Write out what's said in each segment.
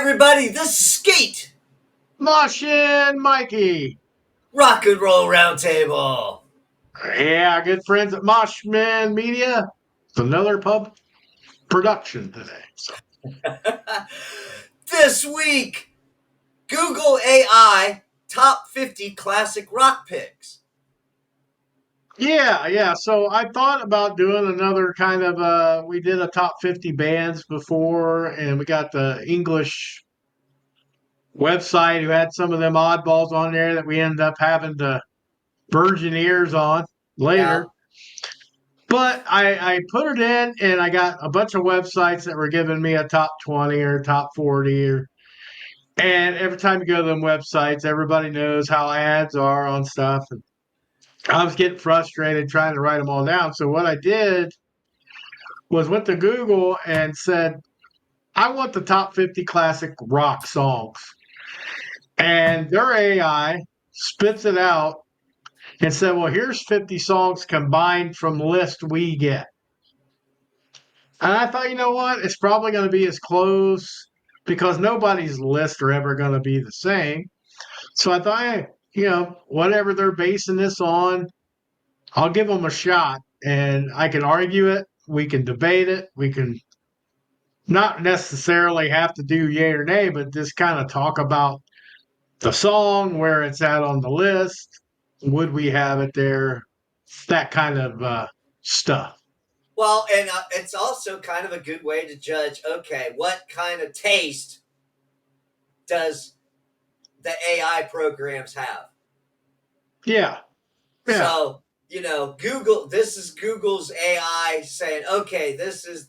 everybody, this is Skate, Martian Mikey. Rock and Roll Roundtable. Yeah, good friends at Moshman Media. It's another pub production today. So This week, Google AI Top 50 Classic Rock Picks. yeah. So I thought about doing another kind of we did a top 50 bands before, and we got the English website who had some of them oddballs on there that we ended up having to virgin ears on Yeah. later. But I put it in, and I got a bunch of websites that were giving me a top 20 or top 40 or. And every time you go to them websites, everybody knows how ads are on stuff. And I was getting frustrated trying to write them all down. So what I did was went to Google and said, I want the top 50 classic rock songs. And their AI spits it out and said, well, here's 50 songs combined from the list we get. And I thought, you know what? It's probably going to be as close because nobody's lists are ever going to be the same. So I thought, hey, whatever they're basing this on, I'll give them a shot and I can argue it. We can debate it. We can not necessarily have to do yay or nay, but just kind of talk about the song, where it's at on the list. Would we have it there? That kind of stuff. Well, and it's also kind of a good way to judge, okay, what kind of taste does the AI programs have? Yeah. Yeah. So, this is Google's AI saying, okay, this is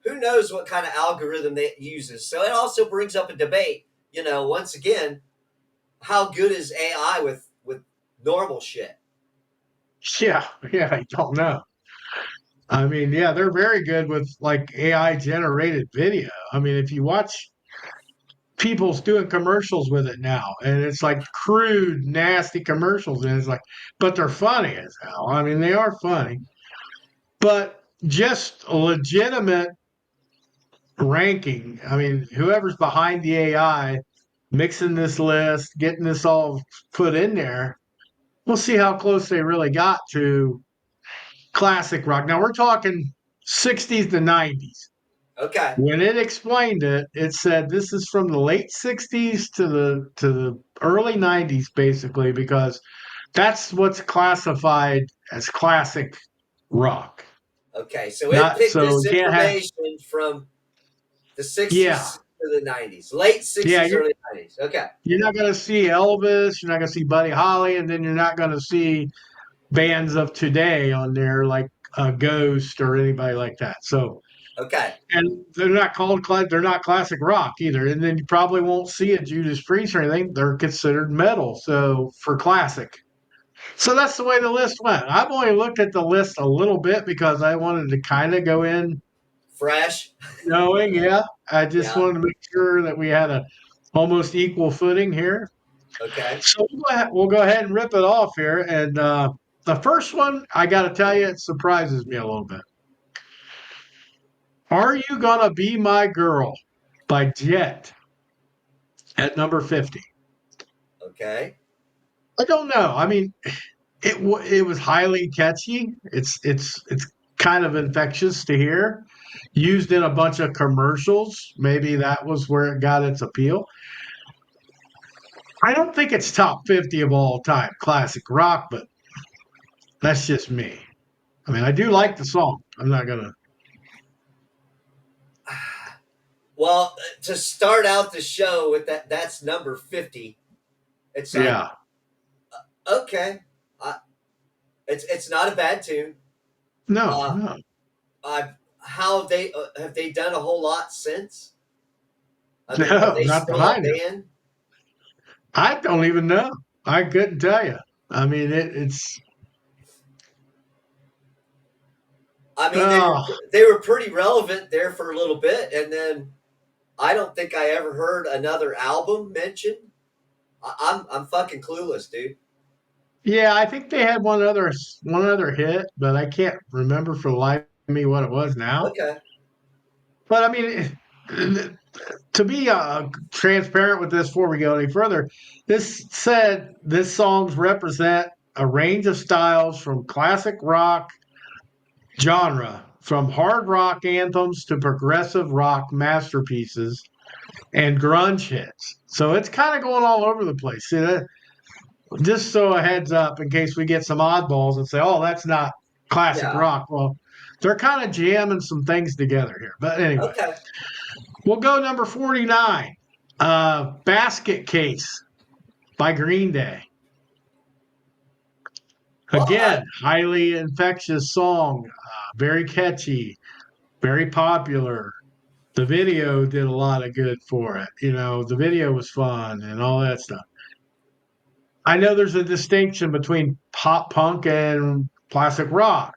who knows what kind of algorithm it uses. So it also brings up a debate, once again, how good is AI with normal shit? Yeah. Yeah. I don't know. I mean, yeah, they're very good with like AI generated video. I mean, if you watch people's doing commercials with it now, and it's like crude, nasty commercials, and it's like, but they're funny as hell. I mean, they are funny, but just a legitimate ranking. I mean, whoever's behind the AI mixing this list, getting this all put in there, we'll see how close they really got to classic rock. Now we're talking 60s to 90s. Okay. When it explained it, it said this is from the late 60s to the early 90s, basically, because that's what's classified as classic rock. Okay. So it Not picked so this you can't have. information from the Yeah, 60s to the 90s, late yeah. 60s, early 90s. Okay. You're not going to see Elvis. You're not going to see Buddy Holly, and then you're not going to see bands of today on there like Ghost or anybody like that. So, Okay. and they're not they're not classic rock either. And then you probably won't see a Judas Priest or anything. They're considered metal. So for classic. So that's the way the list went. I've only looked at the list a little bit because I wanted to kind of go in Fresh. knowing, yeah. I just Yeah. wanted to make sure that we had a almost equal footing here. Okay. So we'll go ahead and rip it off here. And the first one, I got to tell you, it surprises me a little bit. Are You Gonna Be My Girl by Jet at number 50? Okay. I don't know. I mean, it was highly catchy. It's kind of infectious to hear. Used in a bunch of commercials. Maybe that was where it got its appeal. I don't think it's top 50 of all time classic rock, but that's just me. I mean, I do like the song. I'm not gonna. Well, to start out the show with that's number 50. It's like, Yeah. okay, uh, it's not a bad tune. No, Uh, no. how have they done a whole lot since? Are No, they not that still I a know. band? I don't even know. I couldn't tell you. I mean, it's. I mean, Oh, they were pretty relevant there for a little bit, and then I don't think I ever heard another album mentioned. I'm fucking clueless, dude. yeah. I think they had one other hit, but I can't remember for the life of me what it was now. Okay. But I mean, to be transparent with this before we go any further, this songs represent a range of styles from classic rock genre, from hard rock anthems to progressive rock masterpieces and grunge hits. So it's kind of going all over the place. See that? Just so a heads up in case we get some oddballs and say, "Oh, that's not classic Yeah. rock." Well, they're kind of jamming some things together here. But anyway, Okay. we'll go number 49. Basket Case by Green Day. Well, Again, highly infectious song, very catchy, very popular. The video did a lot of good for it. The video was fun and all that stuff. I know there's a distinction between pop punk and classic rock.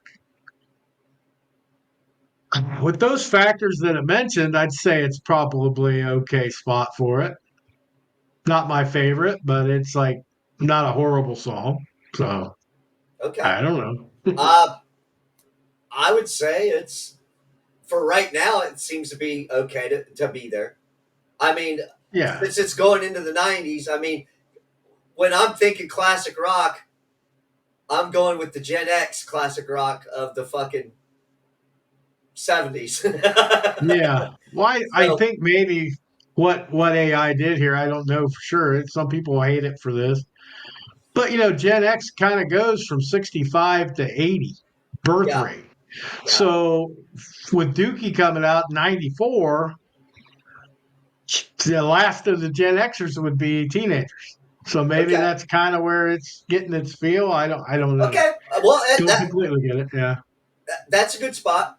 With those factors that I mentioned, I'd say it's probably okay spot for it. Not my favorite, but it's like not a horrible song. So okay. I don't know. Uh, I would say it's for right now. It seems to be okay to be there. I mean, Yeah. since it's going into the '90s. I mean, when I'm thinking classic rock, I'm going with the Gen X classic rock of the fucking '70s. Yeah. Well, I So think maybe what AI did here, I don't know for sure. Some people hate it for this. But Gen X kind of goes from 65 to 80 birth yeah, rate. yeah, So with Dookie coming out in 94, the last of the Gen Xers would be teenagers. So maybe okay, that's kind of where it's getting its feel. I don't know. okay. Well, Don't completely get it. Yeah. that's a good spot.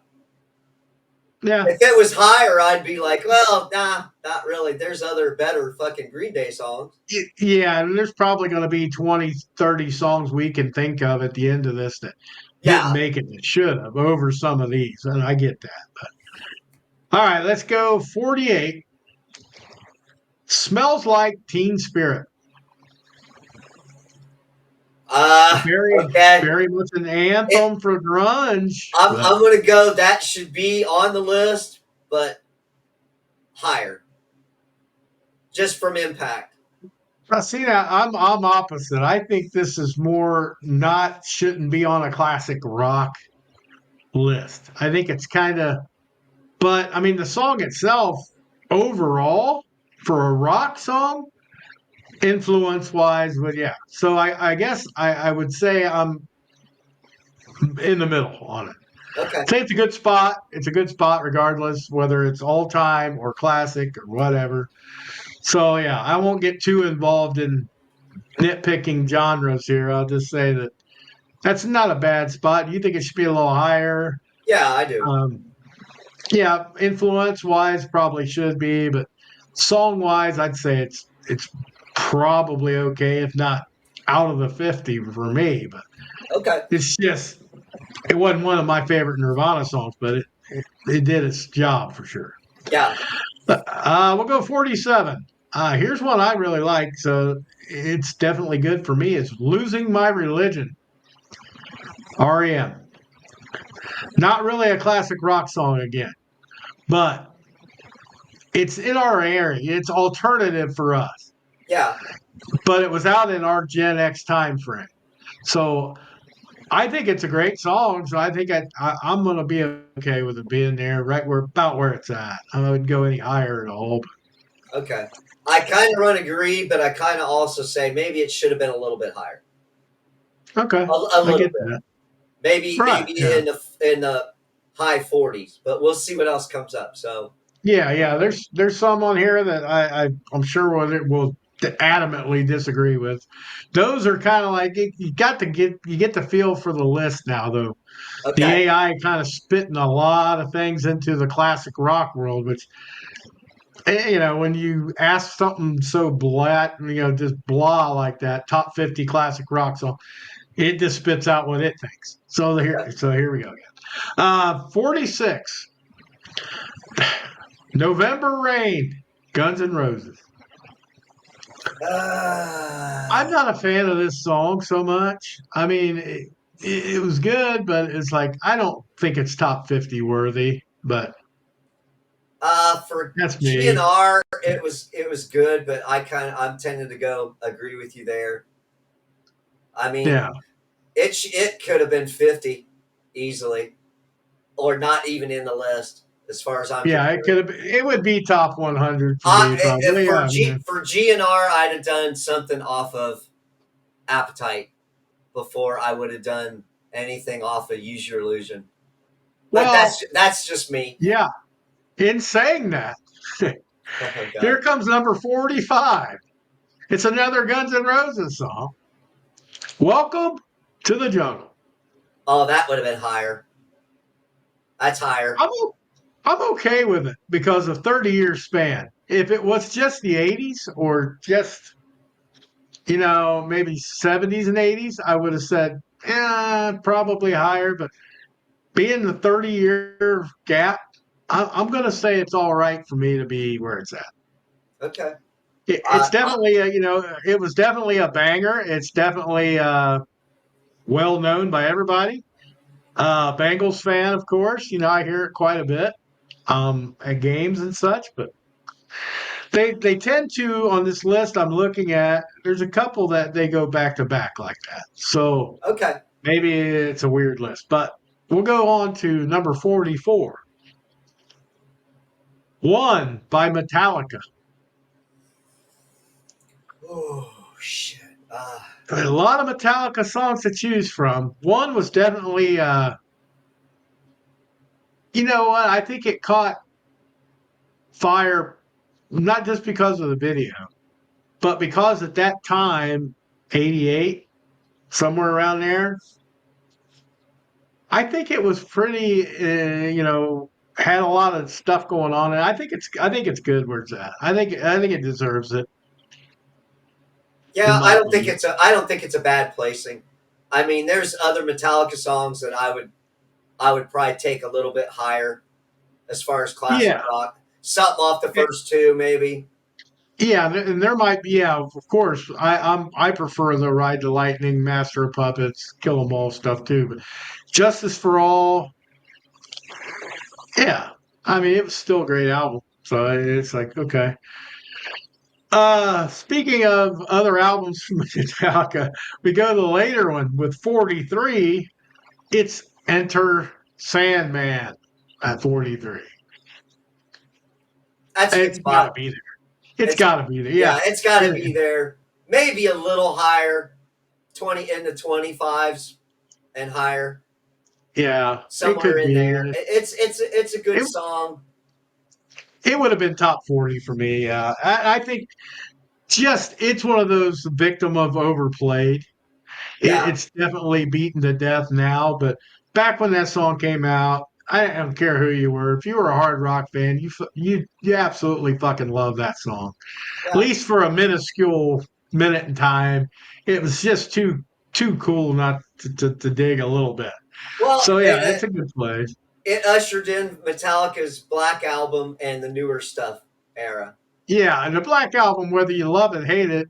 Yeah. If it was higher, I'd be like, well, nah, not really. There's other better fucking Green Day songs. Yeah, and there's probably going to be 20, 30 songs we can think of at the end of this that didn't Yeah. make it that should have over some of these. And I get that. All right, let's go 48. Smells Like Teen Spirit. Very, Okay. very much an It, anthem for grunge. But I'm gonna go. That should be on the list, but higher, just from impact. I see that I'm opposite. I think this is more not shouldn't be on a classic rock list. I think it's kind of, but I mean the song itself overall for a rock song, influence wise, but yeah. So I guess I would say I'm in the middle on it. Okay. Say it's a good spot. It's a good spot regardless whether it's all time or classic or whatever. So yeah, I won't get too involved in nitpicking genres here. I'll just say that that's not a bad spot. You think it should be a little higher? Yeah, I do. Um, yeah, influence wise, probably should be, but song wise, I'd say it's probably okay, if not out of the 50 for me. But Okay. it's just it wasn't one of my favorite Nirvana songs, but it did its job for sure. Yeah. We'll go 47. Here's one I really like, so it's definitely good for me. It's Losing My Religion, REM. Not really a classic rock song again, but it's in our area. It's alternative for us, Yeah. but it was out in our Gen X time frame. So I think it's a great song. So I think I'm going to be okay with it being there, right where about where it's at. I wouldn't go any higher at all. Okay. I kind of run agree, but I kind of also say maybe it should have been a little bit higher. But okay, A I little get bit. that. Right? Maybe Yeah. in the high 40s, but we'll see what else comes up. So Yeah, yeah. There's some on here that I'm sure will adamantly disagree with. Those are kind of like you get the feel for the list now though. The okay. AI kind of spitting a lot of things into the classic rock world, which when you ask something so just blah like that, top 50 classic rock song, it just spits out what it thinks. So here we go again. 46. November Rain, Guns N' Roses. I'm Uh, not a fan of this song so much. I mean, it was good, but it's like I don't think it's top 50 worthy. But For That's me. GNR, it was good, but I'm tending to go agree with you there. I mean, Yeah. it could have been 50 easily, or not even in the list as far as I'm Yeah, it concerned. could have. It would be top 100 for me, If probably. for Yeah, yeah. GNR, I'd have done something off of Appetite before I would have done anything off of Use Your Illusion. But Well, that's just me. yeah. In saying that, Oh here God. comes number 45. It's another Guns N' Roses song. Welcome to the Jungle. Oh, that would have been higher. That's higher. I'm I'm okay with it because of 30-year span. If it was just the 80s or just maybe 70s and 80s, I would have said, probably higher. But being the 30-year gap, I'm going to say it's all right for me to be where it's at. Okay. It's Uh, definitely it was definitely a banger. It's definitely well known by everybody. Bengals fan, of course. I hear it quite a bit at games and such. But they tend to, on this list I'm looking at. There's a couple that they go back to back like that. So okay. maybe it's a weird list, but we'll go on to number 44. One by Metallica. Oh shit. A lot of Metallica songs to choose from. One was definitely, you know what? I think it caught fire not just because of the video, but because at that time, 88, somewhere around there, I think it was pretty, had a lot of stuff going on, and I think it's good where it's at. I think it deserves it in Yeah, my opinion. I don't think it's a bad placing. I mean, there's other Metallica songs that I would probably take a little bit higher as far as classic Yeah, rock. Something off the eh, first two, maybe. yeah, and there might be. Yeah, of course. I prefer the Ride the Lightning, Master of Puppets, Kill 'Em All stuff too. But Justice for All, yeah. I mean, it was still a great album. So it's like okay. Speaking of other albums from Metallica, we go to the later one with 43. It's Enter Sandman at 43. That's a good It's got to spot. be there. It's It's got to be there. Yeah, Yeah. it's got to And, be there. Maybe a little higher, 20 in the 25s and higher, yeah, it somewhere could in be. there. It's a good It, song. it would have been top 40 for me. I think just it's one of those victim of overplayed. Yeah, It's definitely beaten to death now, but back when that song came out, I don't care who you were. If you were a hard rock fan, you absolutely fucking love that song. At yeah. least for a minuscule minute in time, it was just too cool not to dig a little bit. Well, So yeah, it's a good play. it ushered in Metallica's Black Album and the newer stuff era. Yeah, and the Black Album, whether you love it, hate it,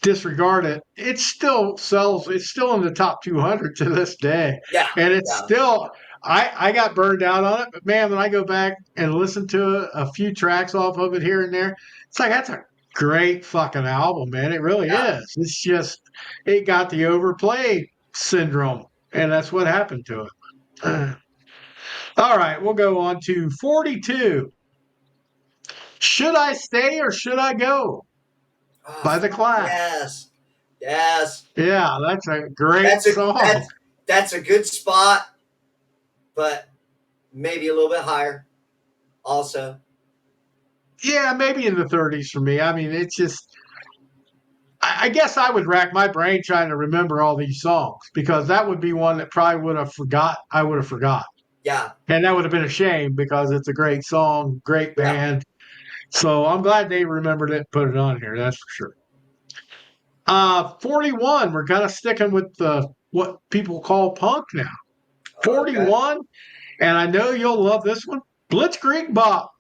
disregard it, it still sells. It's still in the top 200 to this day, Yeah, and it's yeah, still. I got burned out on it, but man, when I go back and listen to a few tracks off of it here and there, it's like that's a great fucking album, man. It really yeah. is. It's just it got the overplay syndrome, and that's what happened to it. All right, we'll go on to 42. Should I stay or should I go? Oh, By the fuck Clash. yes, yes. Yeah, that's a great That's a song. that's a good spot, but maybe a little bit higher. Also, Yeah, maybe in the 30s for me. I mean, it's just, I guess I would rack my brain trying to remember all these songs because that would be one that probably would have forgot. I would have forgot. yeah, And that would have been a shame because it's a great song, great yeah. band. So I'm glad they remembered it and put it on here. That's for sure. 41, we're kind of sticking with what people call punk now. Okay. 41, and I know you'll love this one. Blitzkrieg Bop.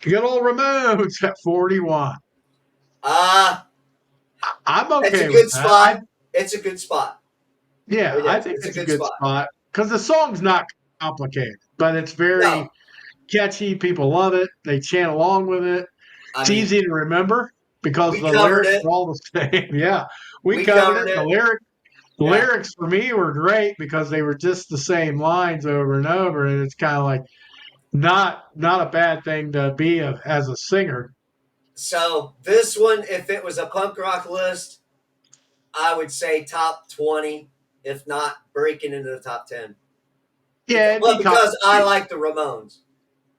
Good old Ramones at 41. Uh I'm it's a okay with good that. spot. It's a good spot. Yeah, It I is. think It's a it's a good good spot. spot because the song's not complicated, but it's No, very catchy. People love it. They chant along with it. I It's mean, easy to remember because we the covered lyrics it. are all the same. Yeah, we We covered covered it. it. The Yeah. lyrics for me were great because they were just the same lines over and over, and it's kind of like not a bad thing to be as a singer. So this one, if it was a punk rock list, I would say top 20, if not breaking into the top 10. Yeah, it'd be top. Because I like the Ramones.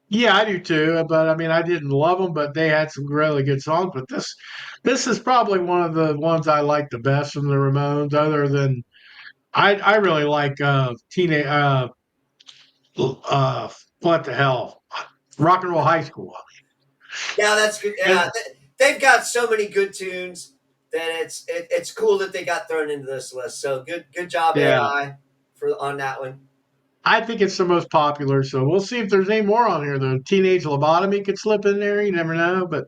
Yeah, I do too. But I mean, I didn't love them, but they had some really good songs. But this is probably one of the ones I like the best from the Ramones. Other than I really like teenage uh what the hell, Rock and Roll High School. Yeah, that's good. Yeah, And they've got so many good tunes that it's cool that they got thrown into this list. So good job yeah, AI for on that one. I think it's the most popular. So we'll see if there's any more on here. The Teenage Lobotomy could slip in there. You never know, but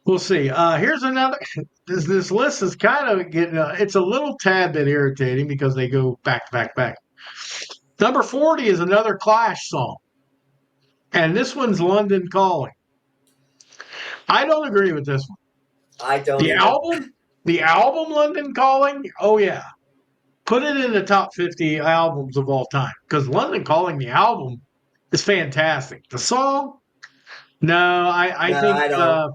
we'll see. Here's another. This list is kind of getting. It's a little tad bit irritating because they go back to back to back. Number 40 is another Clash song, and this one's London Calling. I don't agree with this one. I don't The either. album, the album London Calling. Oh yeah, put it in the top 50 albums of all time because London Calling, the album, is fantastic. The song, no, No, I don't.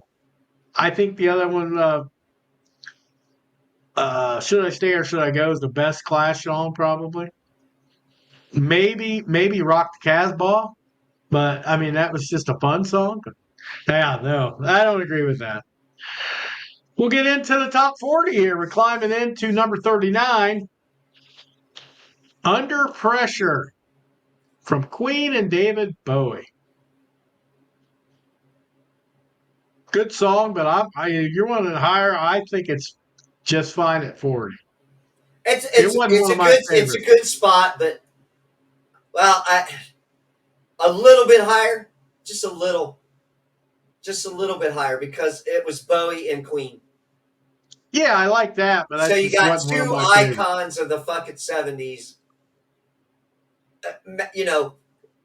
I think the other one, Should I Stay or Should I Go, is the best Clash song probably. Maybe Rock the Casbah, but I mean that was just a fun song. Yeah, no, I don't agree with that. We'll get into the top 40 here. We're climbing into number 39, Under Pressure from Queen and David Bowie. Good song, but you're wanting higher. I think it's just fine at 40. It's It it's wasn't it's one a of my it's a favorites. good spot, but well, a little bit higher, just a little bit higher because it was Bowie and Queen. Yeah, I like that, but So that you just got wasn't one of two my favorites. icons of the fucking 70s, you know,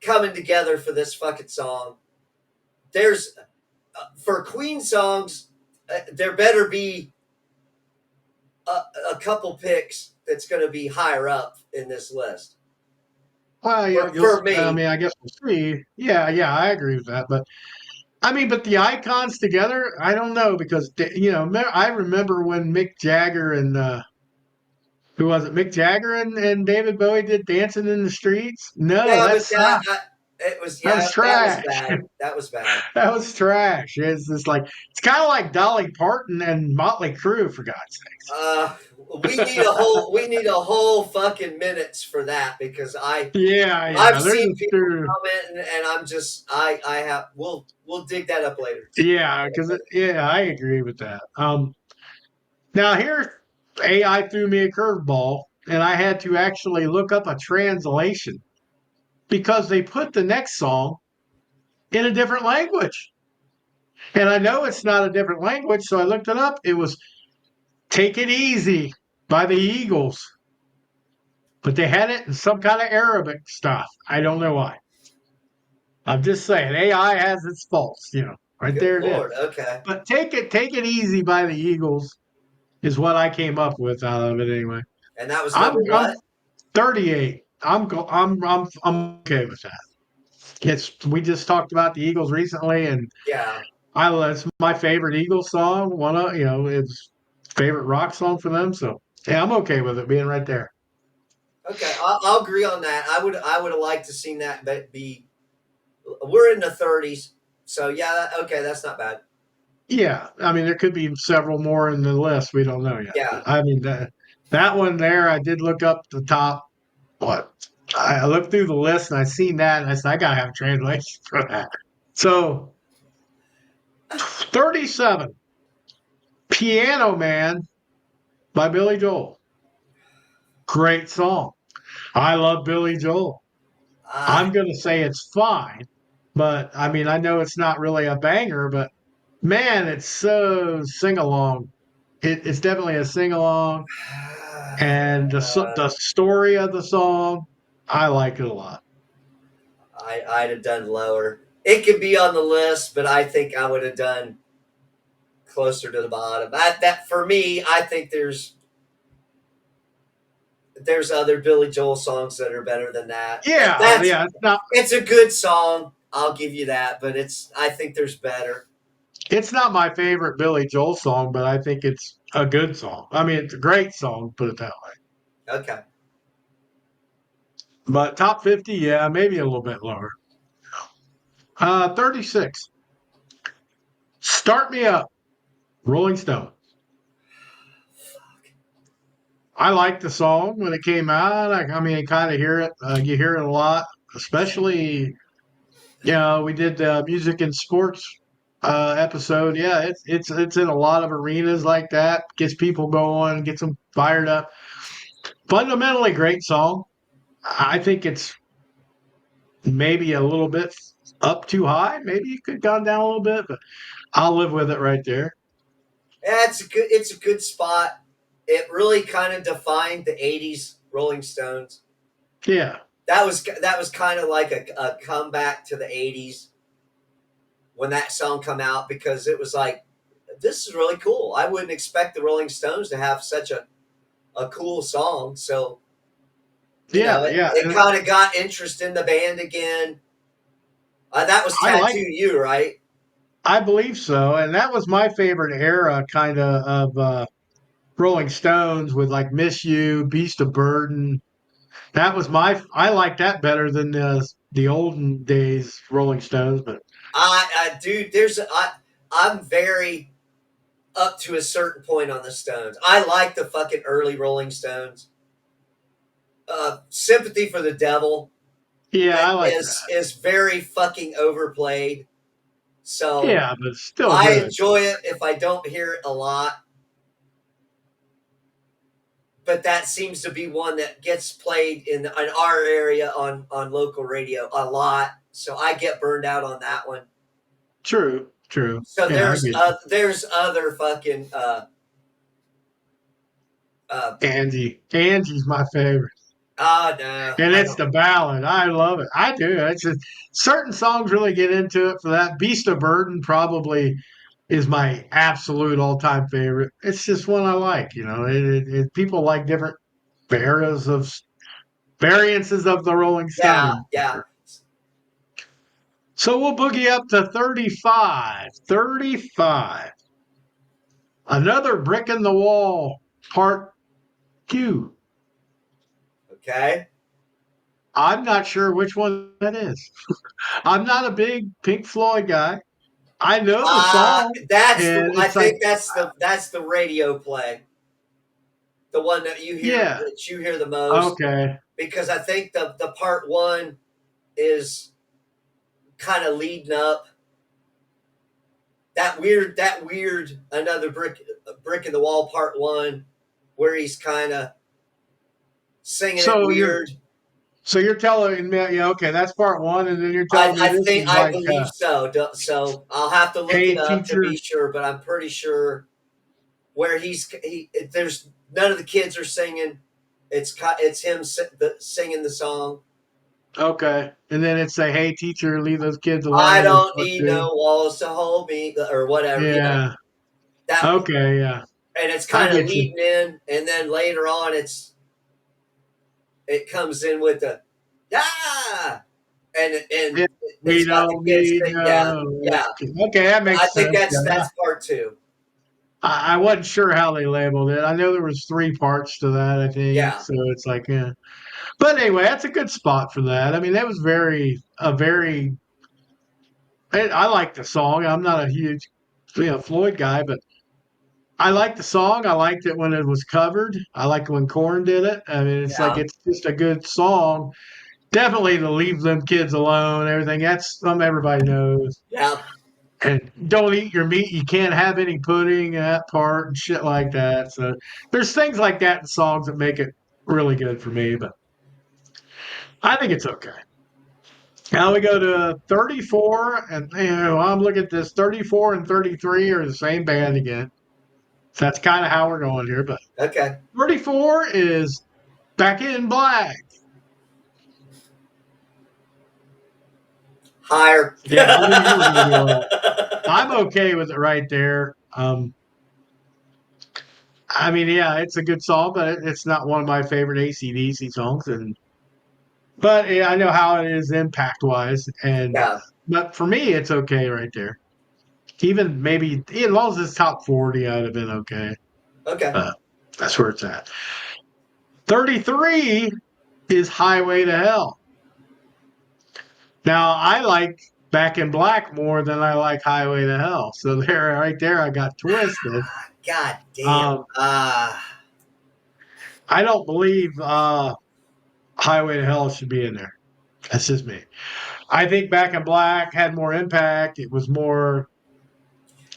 coming together for this fucking song. There's for Queen songs, there better be a, a couple picks that's going to be higher up in this list Well, yeah, for I me. mean, I guess we'll see. Yeah, I agree with that. But I mean, but the icons together, I don't know because I remember when Mick Jagger and who was it? Mick Jagger and David Bowie did "Dancing in the Streets." No, Yeah, but that's that it was that was that was trash. bad. That was bad. That was trash. It's just like it's kind of like Dolly Parton and Motley Crue, for God's Uh, sakes. we need a whole fucking minutes for that because I've Yeah. There's seen a people true. comment and I'm just I have we'll dig that up later. Yeah, because yeah, I agree with that. Now here, AI threw me a curveball, and I had to actually look up a translation because they put the next song in a different language, and I know it's not a different language, so I looked it up. It was "Take It Easy" by the Eagles, but they had it in some kind of Arabic stuff. I don't know why. I'm just saying, AI has its faults, right Good there it lord. is. Okay. But take it easy by the Eagles is what I came up with out of it anyway. And that was number I'm what? 38. I'm okay with that. We just talked about the Eagles recently, and Yeah. it's my favorite Eagles song. It's favorite rock song for them. So yeah, I'm okay with it being right there. Okay. I'll agree on that. I would have liked to seen that be we're in the 30s. So yeah, okay, that's not bad. Yeah, I mean there could be several more in the list we don't know yet, Yeah. but I mean that one there, I did look up the top. What I looked through the list and I seen that and I said I gotta have a translation for that. So 37, Piano Man by Billy Joel. Great song. I love Billy Joel. Ah, I'm going to say it's fine, but I mean, I know it's not really a banger, but man, it's so sing along. It's definitely a sing along, and the story of the song, I like it a lot. I'd have done lower. it could be on the list, but I think I would have done closer to the bottom. That for me, I think there's other Billy Joel songs that are better than that. Yeah, That's yeah. it's a good song. I'll give you that, but I think there's better. It's not my favorite Billy Joel song, but I think it's a good song. I mean, it's a great song, put it that way. Okay. But top 50, yeah, maybe a little bit lower. 36. Start Me Up, Rolling Stone. I liked the song when it came out. I mean, you kind of hear it. You hear it a lot, especially, we did music and sports episode. Yeah, it's in a lot of arenas like that. Gets people going, gets them fired up. Fundamentally great song. I think it's maybe a little bit up too high. Maybe it could have gone down a little bit, but I'll live with it right there. Yeah, it's a good spot. It really kind of defined the '80s Rolling Stones. Yeah. That was kind of like a comeback to the '80s when that song come out, because it was like, this is really cool. I wouldn't expect the Rolling Stones to have such a cool song. So Yeah, it, yeah. it And kind of got interest in the band again. That was I Tattoo like You, right? I believe so. And that was my favorite era kind of Rolling Stones with like Miss You, Beast of Burden. That was I like that better than the olden days Rolling Stones, but Dude, I'm very up to a certain point on the Stones. I like the fucking early Rolling Stones. Sympathy for the Devil yeah, I like is that. is very fucking overplayed. So Yeah, but it's still I good. enjoy it if I don't hear it a lot. But that seems to be one that gets played in our area on local radio a lot. So I get burned out on that one. True, true. So Yeah, I get you. there's other fucking uh Angie's my favorite. no, And I it's don't. the ballad. I love it. I do. It's just certain songs really get into it for that. Beast of Burden probably is my absolute all-time favorite. It's just one I like. People like different eras of variances of the Rolling Yeah, Stone. yeah. So we'll boogie up to 35. 35. Another brick in the wall, part two. Okay. I'm not sure which one that is. I'm not a big Pink Floyd guy. I know the song, and I it's like, think that's the radio play, the one yeah, that you hear the most, okay. because I think the part one is kind of leading up that weird another brick in the wall part one, where he's kind of singing it So you're weird. so you're telling me, yeah, okay, that's part one, and then you're telling me this is I like, believe so. So I'll have to look it hey up to be teacher, sure, but I'm pretty sure where there's none of the kids are singing. It's him singing the song. okay, and then it's a hey teacher, leave those kids I alone in don't part need two. no walls to hold me, or whatever. Yeah, That, okay, yeah, and it's I kind of get you. leading in, and then later on it comes in with the ah, and Yeah, we it's got the don't kids need sing. Yeah, no. yeah. Okay, that I makes think sense. Yeah, that's part two. I wasn't sure how they labeled it. I know there was three parts to that. I think Yeah, so. It's like, yeah. But anyway, that's a good spot for that. I mean, that was very. I like the song. I'm not a huge, Floyd guy, but I like the song. I liked it when it was covered. I like when Korn did it. I mean, it's like yeah, it's just a good song. Definitely to leave them kids alone. Everything that's everybody knows. yeah. And don't eat your meat. You can't have any pudding. That part and shit like that. So there's things like that in songs that make it really good for me. But I think it's okay. Now we go to 34, and I'm looking at this. 34 and 33 are the same band again. So that's kind of how we're going here. But Okay. 34 is Back in Black. Higher. Yeah, I knew you were going to go up. I'm okay with it right there. I mean, yeah, it's a good song, but it's not one of my favorite AC/DC songs. But yeah, I know how it is impact wise, Yeah. but for me, it's okay right there. Even maybe as long as it's top 40, I'd have been okay. Okay. Uh, that's where it's at. 33 is Highway to Hell. Now, I like Back in Black more than I like Highway to Hell. So there, right there, I got twisted. God damn. Um, I don't believe Highway to Hell should be in there. That's just me. I think Back in Black had more impact. It was more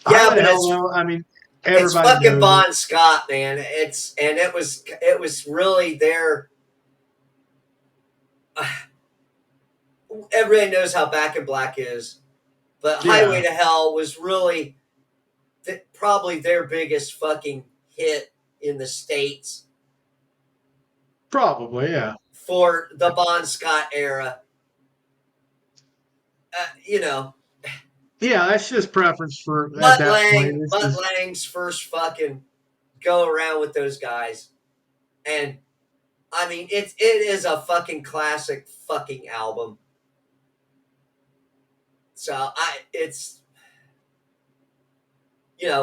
Yeah, Highway to but Hell. Though, I mean, it's everybody fucking knows it. Bon Scott, man. It was really their. Everybody knows how Back in Black is, but Highway Yeah, to Hell was really probably their biggest fucking hit in the states probably. Yeah, for the Bon Scott era. You know, yeah. That's just preference for at that point. It's Mutt just Lang's first fucking go around with those guys, and I mean it is a fucking classic fucking album. So it's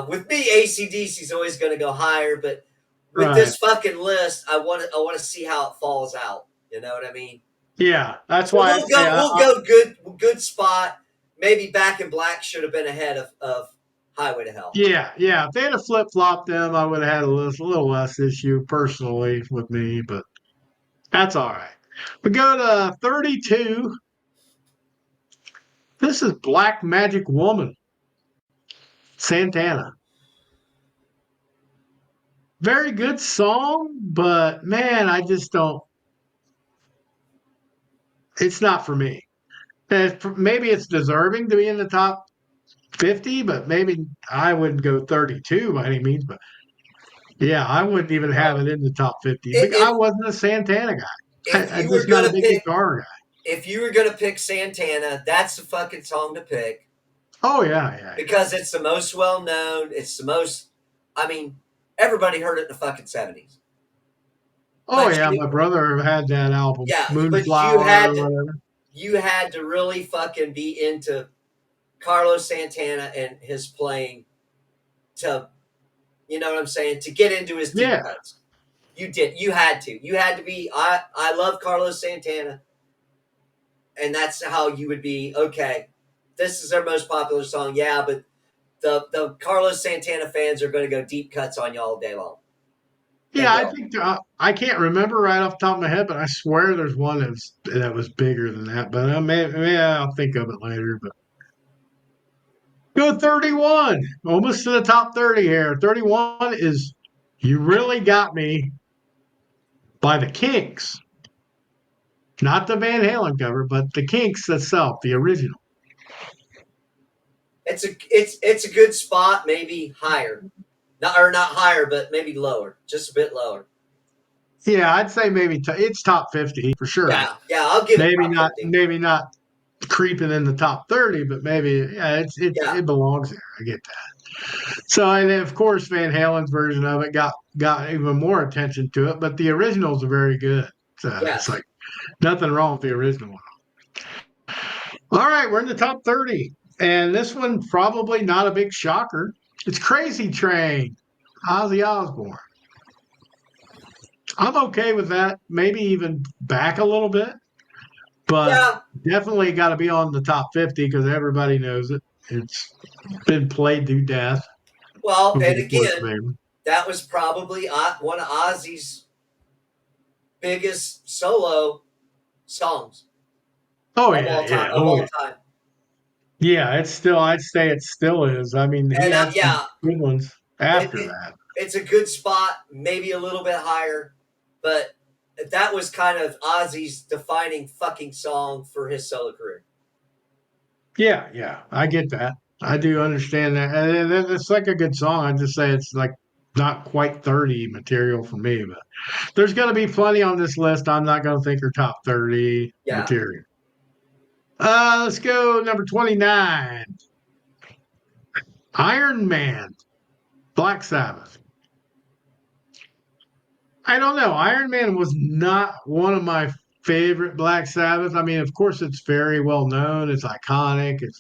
with me, ACDC is always going to go higher, but with right. this fucking list, I want to see how it falls out. You know what I mean? Yeah, that's So why I we'll say go we'll go good spot. Maybe Back in Black should have been ahead of Highway to Hell. yeah, yeah. If they'd have flip flopped them, I would have had a little less issue personally with me, but that's all right. We go to 32. This is Black Magic Woman, Santana. Very good song, but man, I just don't. It's not for me. Maybe it's deserving to be in the top 50, but maybe I wouldn't go 32 by any means. But yeah, I wouldn't even have Well, it in the top 50 because I if wasn't a Santana guy. if I'm you were just not a gonna big pick guitar guy. if you were gonna pick Santana, that's the fucking song to pick Oh yeah, yeah, yeah. because it's the most well known. It's the most. I mean, everybody heard it in the fucking 70s. Oh But yeah, you, my brother had that album, yeah, but you Moonflower had or to whatever. you had to really fucking be into Carlos Santana and his playing to, you know what I'm saying, to get into his deep Yeah, cuts. You did. You had to. You had to be. I love Carlos Santana, and that's how you would be. Okay, this is their most popular song. Yeah, but the Carlos Santana fans are going to go deep cuts on you all day long, and yeah. I will. think I can't remember right off the top of my head, but I swear there's one that was bigger than that. But maybe I'll think of it later. But go 31, almost to the top 30 here. 31 is "You Really Got Me" by the Kinks, not the Van Halen cover, but the Kinks itself, the original. It's a good spot. Maybe higher, not higher, but maybe lower, just a bit lower. Yeah, I'd say maybe it's top 50 for sure. Yeah, yeah. I'll give it Maybe top not, 50. maybe not creeping in the top 30, but maybe yeah, Yeah, it belongs there. I get that. So and then, of course Van Halen's version of it got even more attention to it, but the originals are very good. So it's yes, like nothing wrong with the original one. All right, we're in the top 30. And this one probably not a big shocker. It's Crazy Train, Ozzy Osbourne. I'm okay with that. Maybe even back a little bit, but yeah. definitely got to be on the top 50 because everybody knows it. It's been played to death Well, over and the course of again, maybe. that was probably one of Ozzy's biggest solo songs Oh of yeah, all time. yeah, Of oh all yeah, time, yeah. It's still, I'd say it still is. I mean, he and had some yeah, good ones it, after it that. it's a good spot, maybe a little bit higher, but that was kind of Ozzy's defining fucking song for his solo career. Yeah, yeah, I get that. I do understand that, and it's like a good song. I just say it's like not quite 30 material for me, but there's going to be plenty on this list. I'm not going to think are top 30 Yeah, material. Let's go number 29. Iron Man, Black Sabbath. I don't know. Iron Man was not one of my favorite Black Sabbath. I mean, of course, it's very well known. It's iconic. It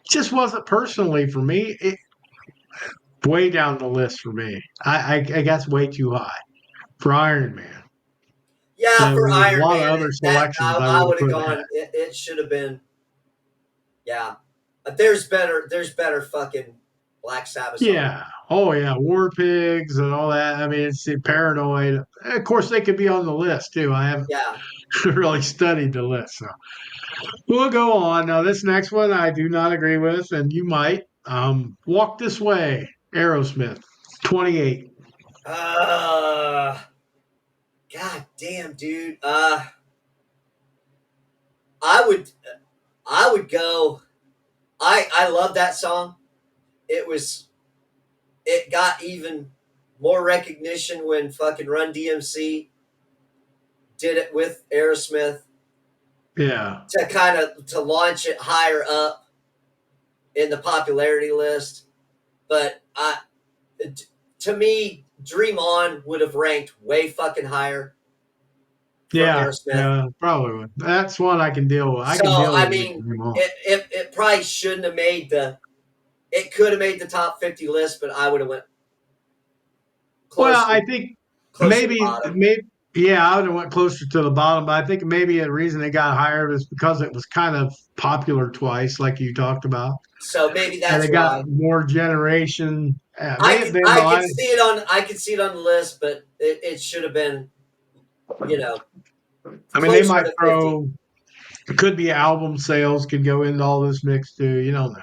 just wasn't personally for me. Way down the list for me. I guess way too high for Iron Man. Yeah, So for there's a Iron lot Man, of other that selections I I would have would have put ahead. gone. It should have been. Yeah, there's better. There's better fucking Black Sabbath songs. Yeah. Oh yeah. War Pigs and all that. I mean, it's paranoid. Of course, they could be on the list too. I haven't Yeah. really studied the list, so we'll go on. Now, this next one I do not agree with, and you might. Walk This Way, Aerosmith, 28. Uh, God damn, dude. I would. I would go. I love that song. It was. It got even more recognition when fucking Run DMC did it with Aerosmith Yeah. to kind of to launch it higher up in the popularity list. But to me, Dream On would have ranked way fucking higher from Yeah. Aerosmith. Yeah. Probably would. That's one I can deal with. I So can deal I with it. mean, it probably shouldn't have made the. It could have made the top 50 list, but I would have went Well, closer I think closer to bottom. maybe, yeah, I would have went closer to the bottom, but I think maybe a reason it got higher was because it was kind of popular twice, like you talked about, So maybe and that's it got why. more generation. May have been, but I can see it on the list, but it should have been you know I mean, they closer might to 50. throw. It could be album sales could go into all this mix too. You don't know.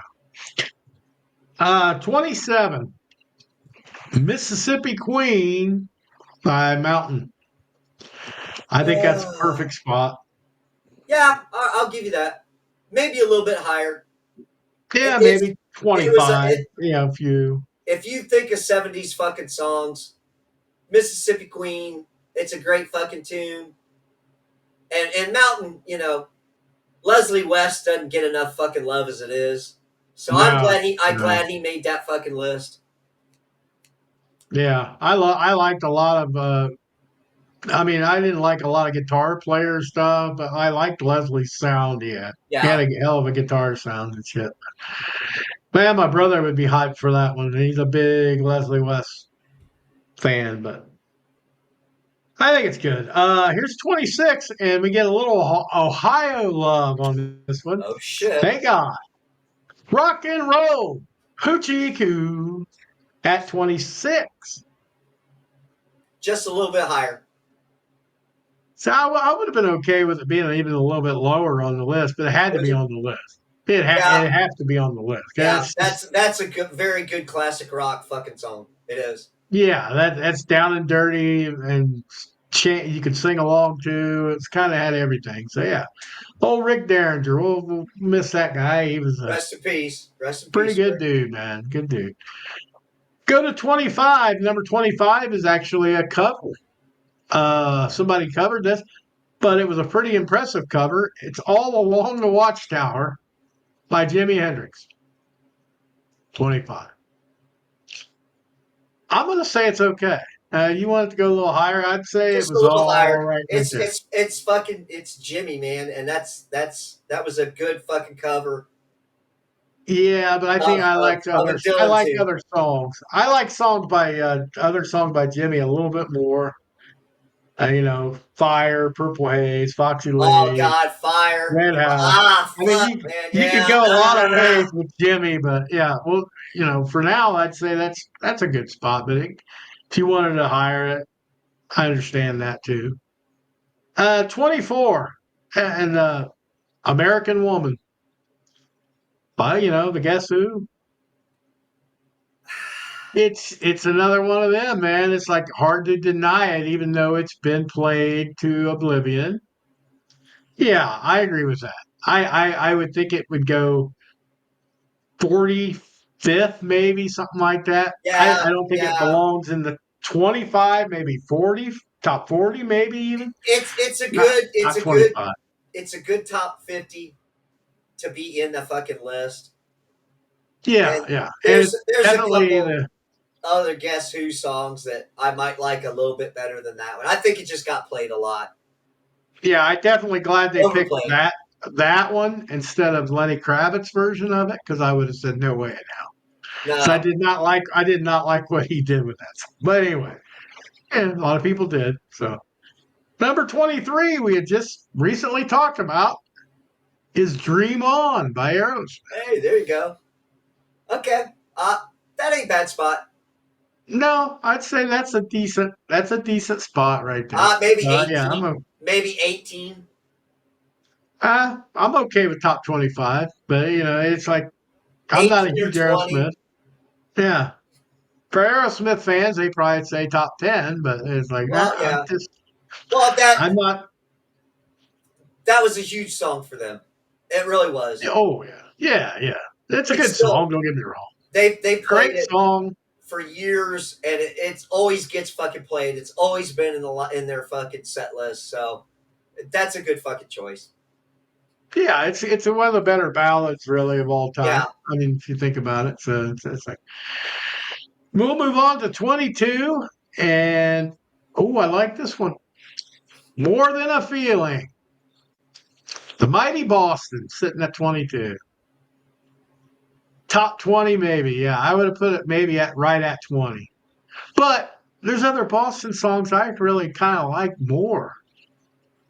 27, Mississippi Queen by Mountain. I think that's a Uh, perfect spot. yeah, I'll give you that. Maybe a little bit higher. Yeah, It's maybe it was 25. Yeah, a few. if you think of 70s fucking songs, Mississippi Queen, it's a great fucking tune. And Mountain, Leslie West doesn't get enough fucking love as it is. So No, I'm no. glad he made that fucking list. Yeah, I liked a lot of. I mean, I didn't like a lot of guitar player stuff, but I liked Leslie's sound. Yeah, he had Yeah. a hell of a guitar sound and shit. Man, my brother would be hyped for that one. He's a big Leslie West fan, but I think it's good. Here's 26, and we get a little Ohio love on this one. Oh shit. Thank God. Rock and roll, hoochie coo at 26. Just a little bit higher. So I would have been okay with it being even a little bit lower on the list, but it had to Would be you? on the list. Yeah. It has to be on the list. Yeah. It's just That's a good, very good classic rock fucking song. It is. yeah, that's down and dirty, and you could sing along to. It's kind of had everything. So yeah, old Rick Derringer, we'll miss that guy. He was a Rest in peace. Rest in pretty peace, good Rick. dude, man. Good dude. Go to 25. Number 25 is actually a cover. Somebody covered this, but it was a pretty impressive cover. It's All Along the Watchtower by Jimi Hendrix. 25. I'm going to say it's okay. You want it to go a little higher? I'd say it Just a was little all higher. right there. It's fucking it's Jimmy, man, and that was a good fucking cover Yeah, but I think of a I Dylan like tune. other songs. I like songs by other songs by Jimmy a little bit more. Fire, Purple Haze, Foxy Oh Lady, God, fire! Red House. I mean, Fuck, man, you could yeah. go a lot of ways with Jimmy, but yeah, well, for now, I'd say that's a good spot. But if you wanted to hire it, I understand that too. 24 and American Woman by the Guess Who. It's another one of them, man. It's like hard to deny it, even though it's been played to oblivion. Yeah, I agree with that. I would think it would go 45th, maybe something like that. Yeah, I don't think it yeah. belongs in the 25, maybe 40, top 40, maybe even. It's a Not good not 25. it's a good top 50. to be in the fucking list. Yeah, And yeah, and there's it's there's a definitely couple the other Guess Who songs that I might like a little bit better than that one. I think it just got played a lot, yeah. I definitely glad they picked overplayed. that one instead of Lenny Kravitz's version of it because I would have said no way. So No, I did not like what he did with that song. But anyway, and a lot of people did. So number 23 we had just recently talked about is Dream On by Aerosmith. hey, there you go. Okay, that ain't bad spot. No, I'd say that's a decent spot right there. Maybe Yeah, 18, maybe 18, I'm okay with top 25, but it's like I'm not a 18 or huge 20. Aerosmith. Yeah. For Aerosmith fans, they probably say top 10, but it's like Well, I'm yeah. just Well, I'm not. that was a huge song for them. It really was. Oh yeah, yeah, yeah. It's a It's good still song. Don't get me wrong. they played Great it song. for years, and it's always gets fucking played. It's always been in their fucking set list. So that's a good fucking choice. Yeah, it's one of the better ballads really of all time. Yeah. I mean, if you think about it, so it's like we'll move on to 22, and oh, I like this one more than a feeling. The Mighty Boston sitting at 22. Top 20, maybe. Yeah, I would have put it maybe at right at 20. But there's other Boston songs I really kind of like more.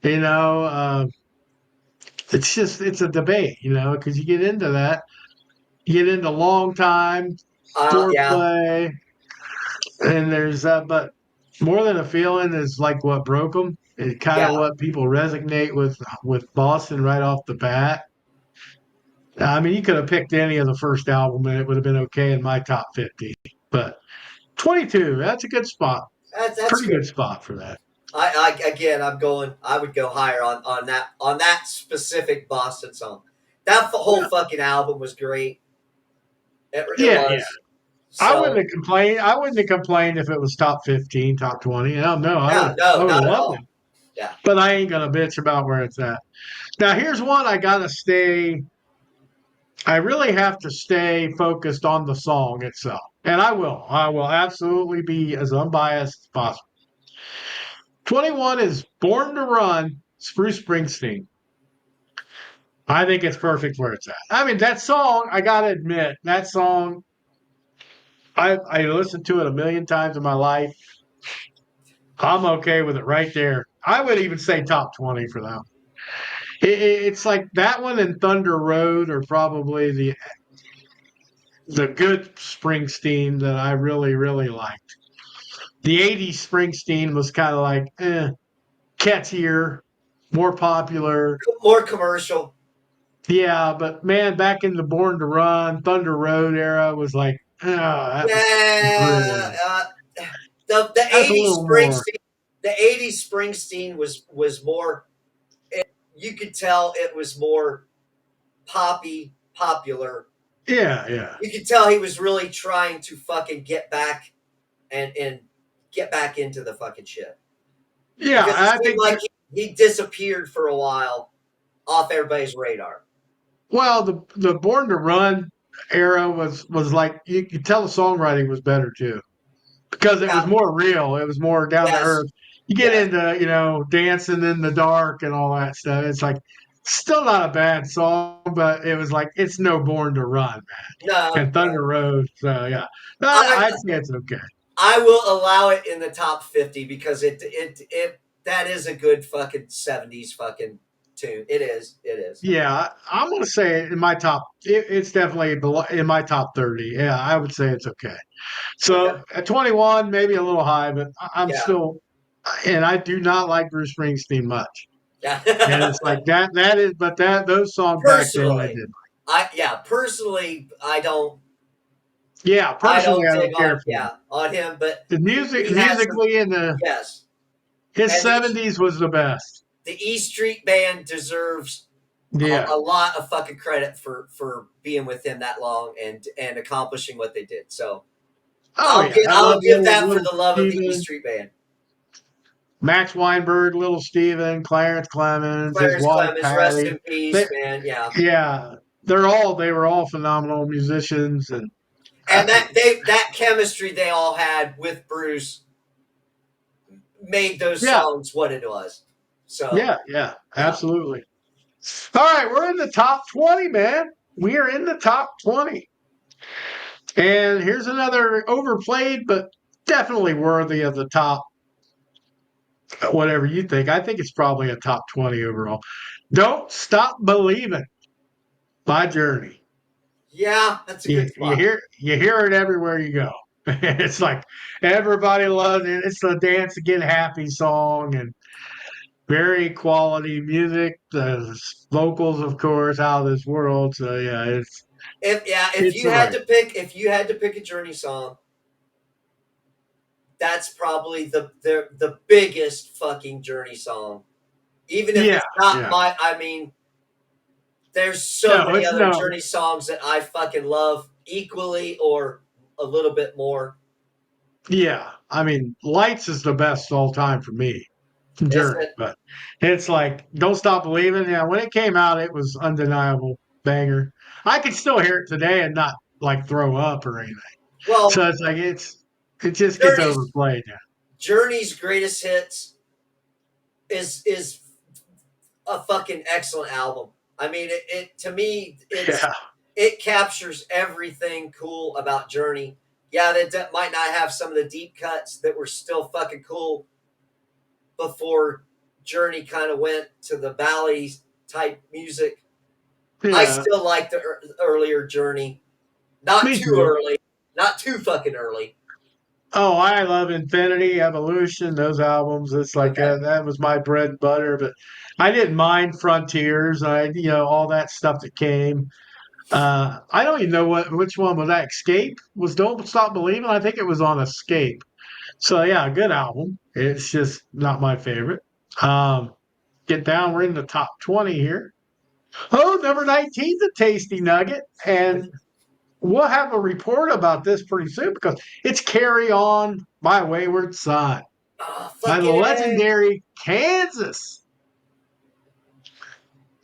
You know, it's a debate. Because you get into that, you get into long time, Yeah. foreplay, and there's but more than a feeling is like what broke them. It kind Yeah. of what people resonate with Boston right off the bat. I mean, you could have picked any of the first album and it would have been okay in my top 50. But 22, that's a good spot. That's Pretty good. good spot for that. Again, I'm going. I would go higher on that specific Boston song. That whole fucking album was great. It Yeah, yeah. was. So I wouldn't have complained if it was top 15, top 20. No, yeah, I no, would have not at loved all. it. Yeah. But I ain't gonna bitch about where it's at. Now here's one I gotta stay. I really have to stay focused on the song itself. And I will. I will absolutely be as unbiased as possible. 21 is Born to Run, Bruce Springsteen. I think it's perfect where it's at. I mean, that song, I got to admit, that song, I listened to it a million times in my life. I'm okay with it right there. I would even say top 20 for that. It's like that one and Thunder Road are probably the good Springsteen that I really, really liked. The 80s Springsteen was kind of like, catchier, more popular. More commercial. Yeah, but man, back in the Born to Run, Thunder Road era was like, that was Yeah. great. The That's a '80s little more. Springsteen. The '80s Springsteen was more. You could tell it was more poppy, popular. Yeah, yeah. You could tell he was really trying to fucking get back and get back into the fucking shit Yeah, because it I seemed think like he disappeared for a while off everybody's radar. well, the Born to Run era was like you could tell the songwriting was better too. Because it Yeah. was more real. It was more down to Yes. earth. You get Yes. into, dancing in the dark and all that stuff. It's like still not a bad song, but it was like it's no Born to Run, man. No. And Thunder Road. So yeah. I I'd say it's okay. I will allow it in the top 50 because it that is a good fucking '70s fucking tune. It is. It is. Yeah, I'm gonna say in my top it's definitely in my top 30. Yeah, I would say it's okay. Okay. So at 21, maybe a little high, but I'm Yeah. still and I do not like Bruce Springsteen much. And Yeah. it's like that is but that those songs back then I Personally, did. personally, Yeah, I personally don't I dig don't care on for him. on him, but The music he has some. musically in the Yes, his and 70s was the best. the E Street Band deserves Yeah. a lot of fucking credit for being with him that long and accomplishing what they did. So Oh yeah. I love I'll give that for little the love of the E Steven. Street Band. Max Weinberg, Little Steven, Clarence Clemens, his Clarence wife Clemens, rest Patty. in peace, They, man. Yeah. yeah, they were all phenomenal musicians, and And that chemistry they all had with Bruce made those yeah, songs what it was. So yeah, yeah. absolutely. All right, we're in the top 20, man. We are in the top 20. And here's another overplayed, but definitely worthy of the top, whatever you think. I think it's probably a top 20 overall. Don't Stop Believing by Journey. Yeah, that's a good spot. You hear it everywhere you go. It's like everybody loves it. It's the dance to get happy song and very quality music. The vocals, of course, out of this world. So yeah, If it's you all had right. to pick a Journey song, that's probably the biggest fucking Journey song. Even if Yeah, it's not yeah. my, I mean, there's so No, many it's other no. Journey songs that I fucking love equally or a little bit more. Yeah, I mean, Lights is the best all time for me. Is Journey, it? but it's like Don't Stop Believing. Yeah, when it came out, it was undeniable banger. I can still hear it today and not like throw up or anything. So Well, it's like it just gets Journey's overplayed now. Journey's greatest hits is a fucking excellent album. I mean, it to me, Yeah, it captures everything cool about Journey. Yeah, that might not have some of the deep cuts that were still fucking cool before Journey kind of went to the ballady type music. I yeah. still like the earlier Journey. Not Me too too. early. Not too fucking early. Oh, I love Infinity, Evolution, those albums. It's like Okay. that was my bread and butter. But I didn't mind Frontiers. All that stuff that came. I don't even know which one was that. Escape was Don't Stop Believing. I think it was on Escape. So yeah, good album. It's just not my favorite. Um, Get down. We're in the top 20 here. Oh, number 19, the Tasty Nugget, and we'll have a report about this pretty soon because it's Carry On My Wayward Son Oh, by the fucking A. legendary Kansas.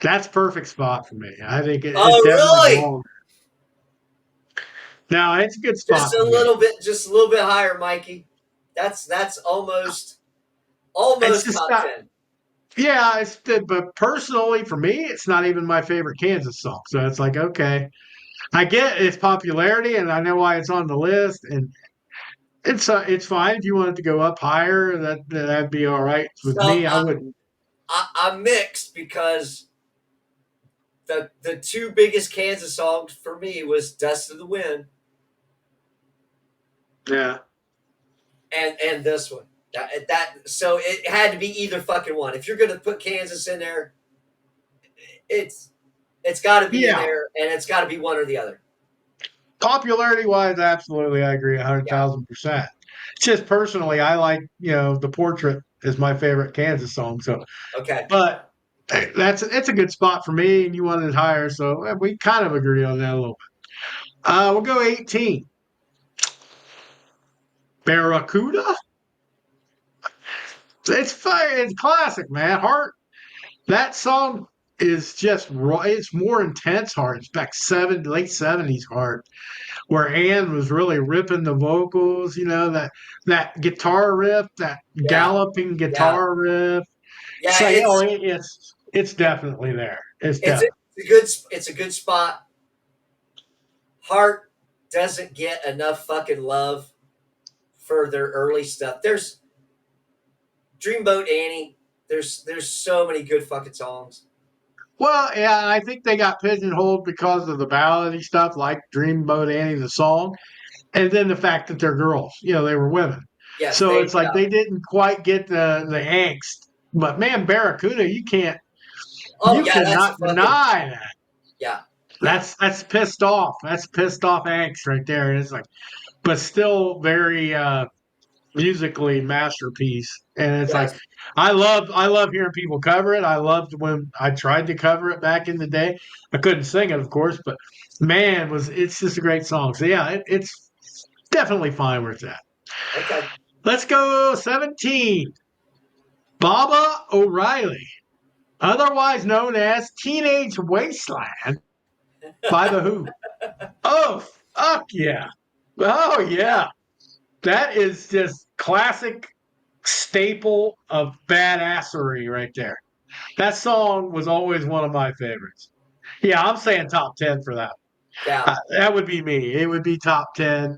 That's perfect spot for me. I think it Oh, definitely really? belongs. Now it's a good spot for me. Just a little bit higher, Mikey. That's It's almost just top not. 10. Yeah, but personally for me, it's not even my favorite Kansas song. So it's like, okay, I get its popularity and I know why it's on the list, and it's fine if you want it to go up higher. That'd be all right with So me. I wouldn't. I'm mixed because the two biggest Kansas songs for me was "Dust of the Wind" Yeah, and this one. So it had to be either fucking one. If you're gonna put Kansas in there, it's it's got to be in yeah. there, and it's got to be one or the other. Popularity wise, absolutely, I agree, Yeah. 100,000%. It's just personally, I like the Portrait is my favorite Kansas song. So, Okay. but it's a good spot for me, and you wanted it higher, so we kind of agree on that a little bit. We'll go 18. Barracuda. It's fire. It's classic, man. Heart. That song is just raw. It's more intense. Heart. It's back late 70s. Heart, where Ann was really ripping the vocals. That guitar riff, that Yeah. galloping Yeah. guitar riff. Yeah. So it's definitely there. It's It's definitely. it's a good spot. Heart doesn't get enough fucking love for their early stuff. There's Dreamboat Annie. There's so many good fucking songs. Well, yeah, and I think they got pigeonholed because of the ballady stuff, like Dreamboat Annie, the song, and then the fact that they're girls. They were women. Yes, So they it's like they didn't quite get the angst. But man, Barracuda, Oh you yeah, that's a cannot fucking deny that. yeah. Yeah. That's pissed off. That's pissed off angst right there. It's like, but still very musically masterpiece. And it's like Yes. I love hearing people cover it. I loved when I tried to cover it back in the day. I couldn't sing it, of course, but man, it's just a great song. So yeah, it's definitely fine where it's at. Okay. Let's go 17. Baba O'Reilly, otherwise known as Teenage Wasteland by The Who. Oh, fuck yeah. Oh, Yeah, yeah. That is just classic staple of badassery right there. That song was always one of my favorites. Yeah, I'm saying top 10 for that. yeah, That would be me. It would be top 10.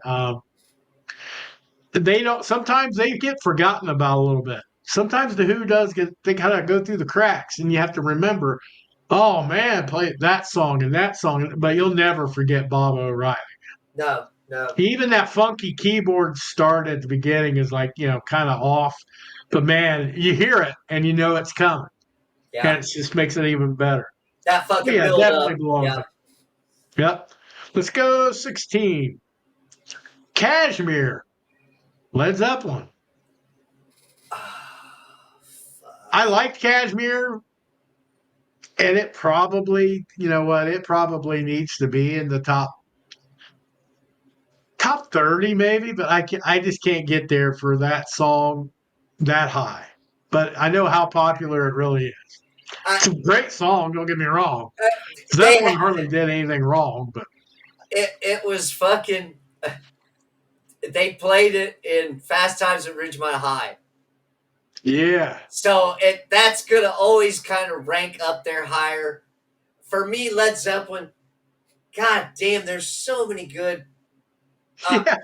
They don't, sometimes they get forgotten about a little bit. Sometimes the Who does get, they kind of go through the cracks, and you have to remember, oh man, play that song, but you'll never forget Bob O'Reilly. no, no, Even that funky keyboard start at the beginning is like, kind of off, but man, you hear it and you know it's coming, and yeah. it just makes it even better. That So fucking yeah, build definitely up. belongs. Yeah. Yep. Let's go 16. Kashmir, Led Zeppelin. I liked Kashmir, and it probably, you know what, it probably needs to be in the top 30 maybe, but I just can't get there for that song that high. But I know how popular it really is. I, It's a great song, don't get me wrong. uh, they Zeppelin hardly did anything wrong, but it was fucking. They played it in Fast Times at Ridgemont High, yeah. so that's gonna always kind of rank up there higher. For me, Led Zeppelin. God damn, there's so many good. Uh, Yeah,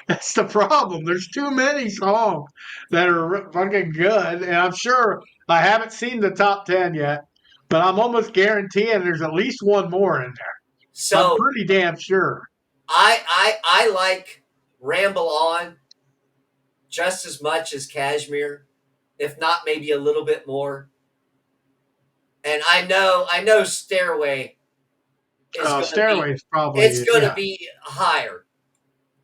that's the problem. There's too many songs that are fucking good, and I'm sure I haven't seen the top 10 yet, but I'm almost guaranteeing there's at least one more in there. I'm so pretty damn sure. I like Ramble On just as much as Cashmere, if not maybe a little bit more. And I know Stairway is gonna be Stairway is it's probably, gonna yeah. be higher.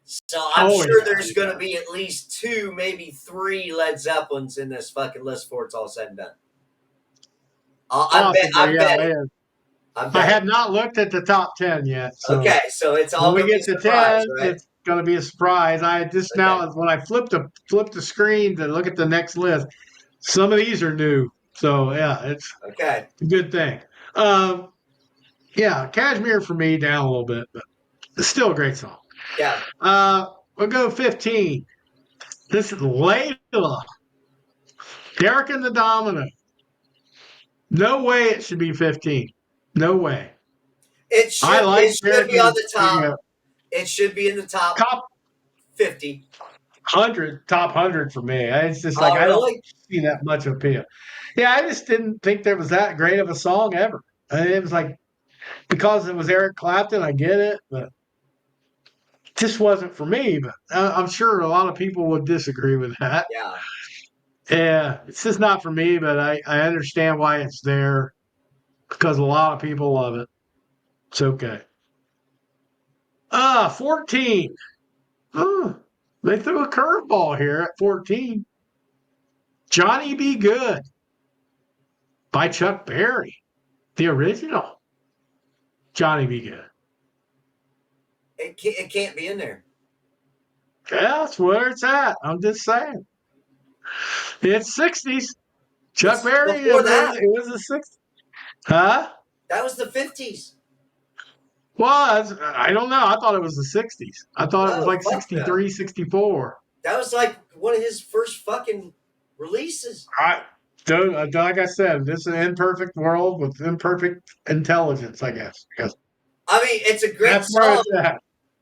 So I'm Oh, sure yeah, there's gonna be at least two, maybe three Led Zeppelins in this fucking list before it's all said and done. possibly, I'm yeah. betting. I'm I betting. have not looked at the top 10 yet, so Okay, so it's when all we gonna be a get to surprise, 10, right? it's going to be a surprise. I just Okay. now, when I flipped the screen to look at the next list, some of these are new. So, yeah, it's Okay. a good thing. Um, yeah, Cashmere for me down a little bit, but it's still a great song. Yeah. We'll go 15. This is Layla, Derek and the Domino. No way it should be 15. No way. I It like should Derek be on and the the top. It should be in the top top 50. 100, top 100 for me. It's just like Oh, I don't really? see that much appeal. Yeah, I just didn't think there was that great of a song ever. It was like because it was Eric Clapton, I get it, but it just wasn't for me. But I'm sure a lot of people would disagree with that. Yeah. Yeah, it's just not for me, but I understand why it's there because a lot of people love it. It's okay. 14. Huh. They threw a curveball here at 14. Johnny Be Good by Chuck Berry, the original Johnny Be Good. It can't be in there. Yeah, that's where it's at. I'm just saying. It's 60s. Chuck It's Berry, before that. it was the 60s. Huh? That was the 50s. Was I don't know. I thought it was the 60s. I thought it was No, like fuck no. 63, 64. That was like one of his first fucking releases. I don't, like I said, this is an imperfect world with imperfect intelligence, I guess. Because I mean, it's a great that's where song, it's at.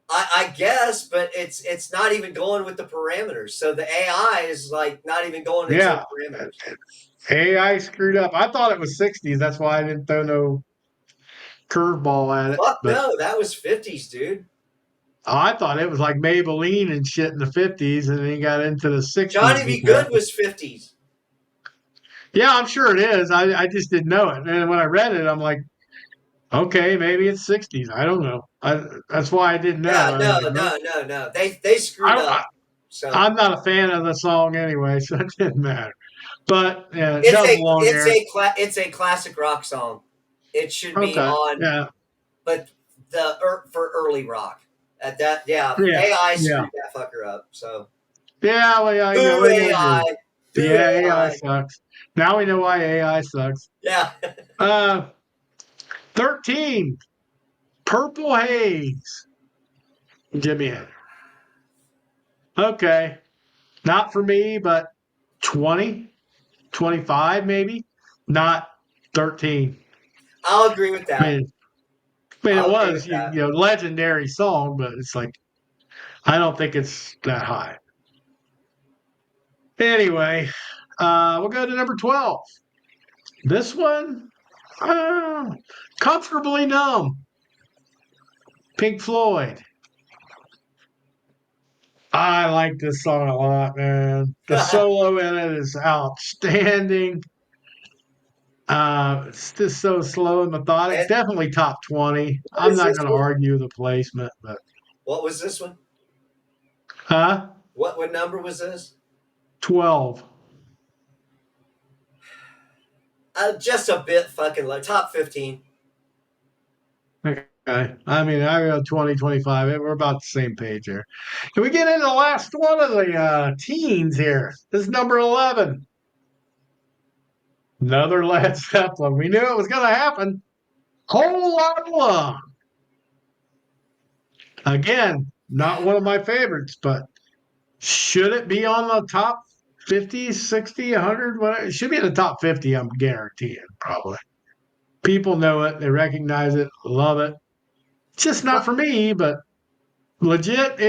I guess, but it's not even going with the parameters. So the AI is like not even going its own Yeah. parameters. AI screwed up. I thought it was 60s. That's why I didn't throw no curveball at it. Fuck But no, that was 50s, dude. I thought it was like Maybelline and shit in the 50s, and then he got into the 60s Johnny with Be that. Good was 50s. Yeah, I'm sure it is. I just didn't know it. And when I read it, I'm like, okay, maybe it's 60s. I don't know. That's why I didn't know. Yeah, I was no, like, no, nope. no, no. They screwed up. So I'm not a fan of the song anyway, so it didn't matter. But yeah, it does belong there. it's a classic rock song. It should be Okay. on, Yeah. but for early rock. At that, yeah, Yeah. AI Yeah. screwed that fucker up. So Yeah. Well, yeah, boo what are you gonna AI, do? boo Yeah, AI AI. sucks. Now we know why AI sucks. Yeah. Uh, 13, Purple Haze. Jimmy Hendrix. Okay. Not for me, but 20, 25 maybe. Not 13. I'll agree with I that. mean, it I'll agree was with that. legendary song, but it's like I don't think it's that high. Anyway, we'll go to number 12. This one, uh, Comfortably Numb, Pink Floyd. I like this song a lot, man. The solo in it is outstanding. It's just so slow and methodic. And Definitely top 20. what I'm is not this going to one? argue the placement, but What was this one? huh? What number was this? 12. Just a bit fucking low. Top 15. Okay. I mean, I go 20, 25. We're about the same page here. Can we get into the last one of the teens here? This is number 11. Another Led Zeppelin. We knew it was going to happen. Whole lot of love. Again, not one of my favorites, but should it be on the top 50, 60, 100? Whatever? It should be in the top 50, I'm guaranteeing, probably. People know it. They recognize it, love it. It's just not for me, but legit,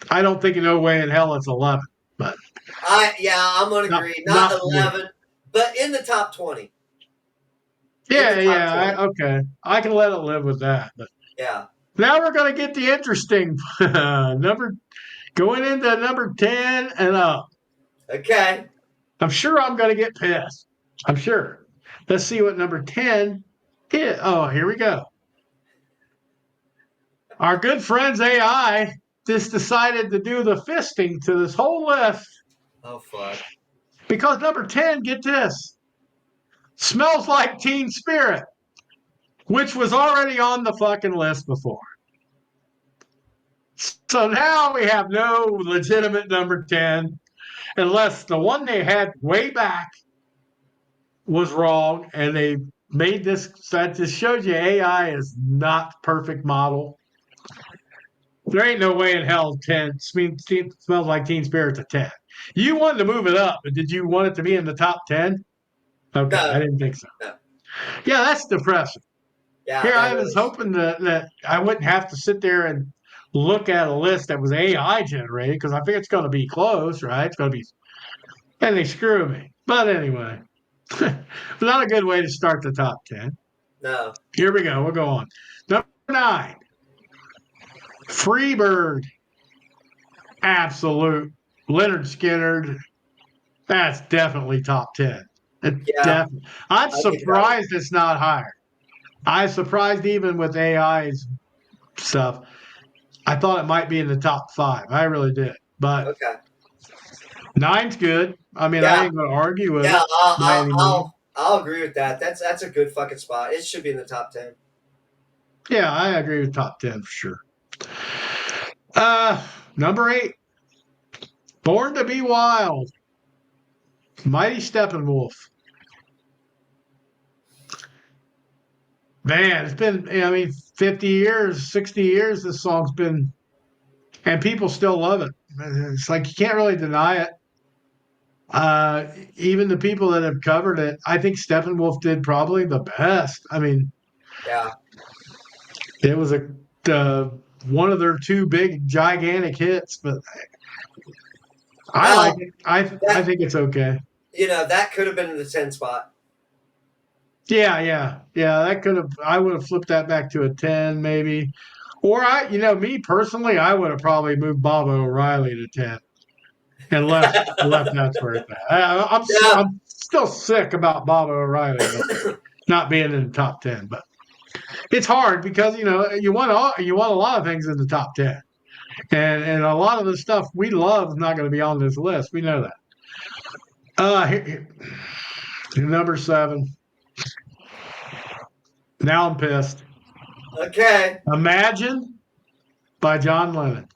I don't think in no way in hell it's 11, but I'm gonna not agree. Not not for me. 11, but in the top 20. In the Yeah, top yeah, 20. okay. I can let it live with that. But Yeah. now we're going to get the interesting number going into number 10 and up. Okay. I'm sure I'm going to get pissed. I'm sure. Let's see what number 10 is. Oh, here we go. Our good friends AI just decided to do the fisting to this whole list Oh fuck. because number 10, get this, Smells Like Teen Spirit, which was already on the fucking list before. So now we have no legitimate number 10 unless the one they had way back was wrong and they made this. That just shows you AI is not perfect model. There ain't no way in hell 10 Smells Like Teen Spirit's a 10. You wanted to move it up, but did you want it to be in the top 10? Okay, I No. didn't think so. No. Yeah, that's depressing. Yeah, Here that I was is. hoping that I wouldn't have to sit there and look at a list that was AI generated because I think it's going to be close, right? It's going to be, and they screw me. But anyway, not a good way to start the top 10. No. Here we go. We'll go on. Number 9, Freebird. Absolute. Leonard Skinner. That's definitely top 10. Yeah, Definitely. I'm I'll give you that one. surprised it's not higher. I'm surprised even with AI's stuff. I thought it might be in the top 5. I really did. But Okay. nine's good. I mean, I Yeah. ain't going to argue with Yeah, it by any means. I'll agree with that. That's a good fucking spot. It should be in the top 10. Yeah, I agree with top 10 for sure. Uh, Number 8, Born to Be Wild, Mighty Steppenwolf. Man, it's been, I mean, 50 years, 60 years, this song's been, and people still love it. It's like you can't really deny it. Uh, Even the people that have covered it, I think Steppenwolf did probably the best. I mean, Yeah. it was uh, one of their two big, gigantic hits, but I like Well, it. I that think it's okay. that could have been in the 10 spot. Yeah, yeah, yeah. That could have. I would have flipped that back to a 10, maybe. Or me personally, I would have probably moved Bob O'Reilly to 10 and left that's where it's at. Yeah. I'm still sick about Bob O'Reilly not being in the top 10, but it's hard because you want a lot of things in the top 10, and a lot of the stuff we love is not going to be on this list. We know that. Number 7. Now I'm pissed. Okay. Imagine by John Lennon.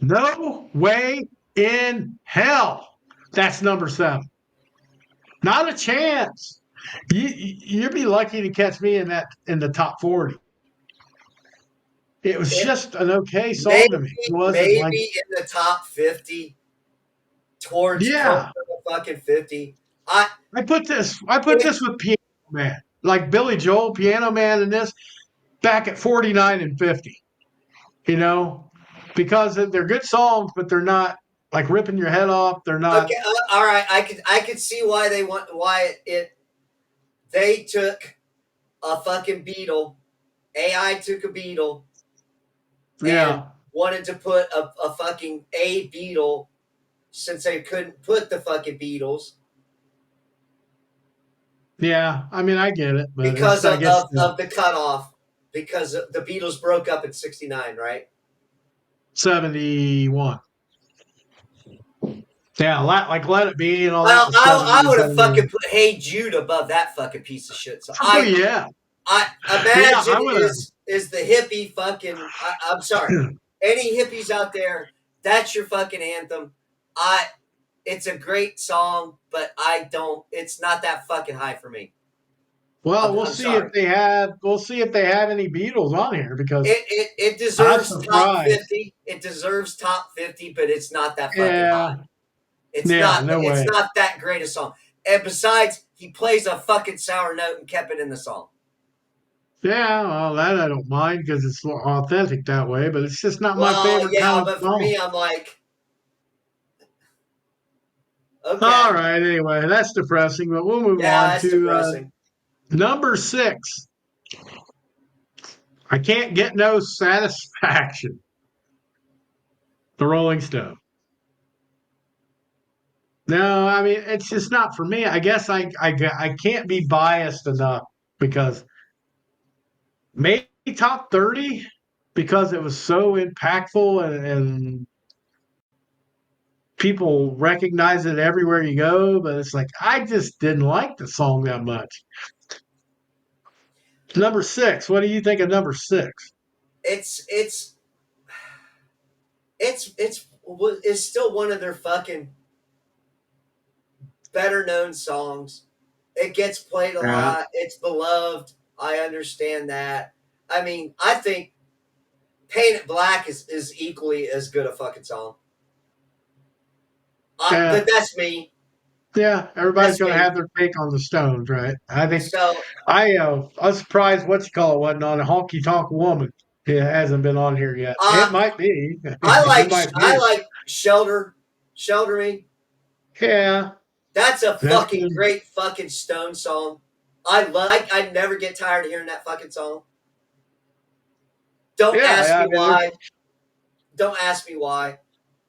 No way in hell. That's number 7. Not a chance. You'd be lucky to catch me in the top 40. It was It just an okay maybe song to me. It wasn't like, maybe in the top 50 towards close yeah. to the fucking 50. I I put this with Piano Man, like Billy Joel, Piano Man, and this back at 49 and 50. You know, because they're good songs, but they're not like ripping your head off. They're not. Okay, all right. I could see why they took a fucking Beatle. AI took a Beatle and Yeah, wanted to put a fucking a Beatle since they couldn't put the fucking Beatles yeah. I mean, I get it, but because it's I guess of the cutoff because the Beatles broke up in '69, right? 71. Yeah, like Let It Be and all that Well, was I 70s. would have fucking put Hey Jude above that fucking piece of shit. So Oh yeah, I yeah. imagine I would have. is the hippie fucking. I'm sorry, any hippies out there? That's your fucking anthem. I. It's a great song, but I don't. It's not that fucking high for me. Well, I'm sorry. we'll see if they have any Beatles on here because It I'm deserves top surprised. 50. It deserves top 50, but it's not that fucking high. Yeah, yeah. No It's way. not that great a song. And besides, he plays a fucking sour note and kept it in the song. Yeah, well, that I don't mind because it's authentic that way, but it's just not my Well, favorite kind yeah, of but for song. me, I'm like, All okay, right, anyway, that's depressing, but we'll move yeah, on that's to depressing. number 6. I can't get no satisfaction. The Rolling Stone. No, I mean it's just not for me. I guess I can't be biased enough because maybe top 30 because it was so impactful and people recognize it everywhere you go, but it's like I just didn't like the song that much. Number 6. What do you think of number 6? It's it's it's still one of their fucking better known songs. It gets played a Yeah. lot. It's beloved. I understand that. I mean, I think Paint It Black is equally as good a fucking song. But Yeah. that's me. Yeah. Everybody's That's going to me. have their take on the Stones, right? I think So I was surprised what you call it wasn't on a honky tonk woman. It hasn't been on here yet. uh, It might be. It might I be. like Shelter Me. Yeah. That's a That's fucking good. great fucking Stone song. I love. I never get tired of hearing that fucking song. Don't Yeah, ask yeah. I me mean, there's why. Don't ask me why.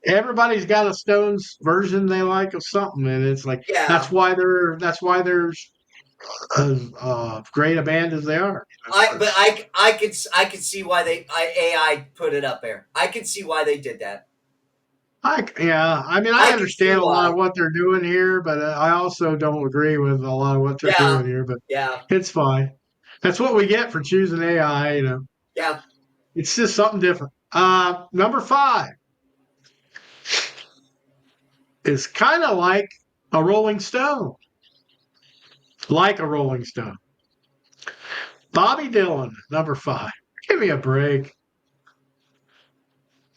everybody's got a Stones version they like of something, and it's like Yeah, that's why there's as great a band as they are. but I could see why AI put it up there. I could see why they did that. Yeah, I mean, I I could see understand a lot why. of what they're doing here, but I also don't agree with a lot of what they're Yeah, doing here. But yeah, it's fine. That's what we get for choosing AI. yeah. It's just something different. Number 5 is kind of a Rolling Stone, like a Rolling Stone. Bobby Dylan, number 5. Give me a break.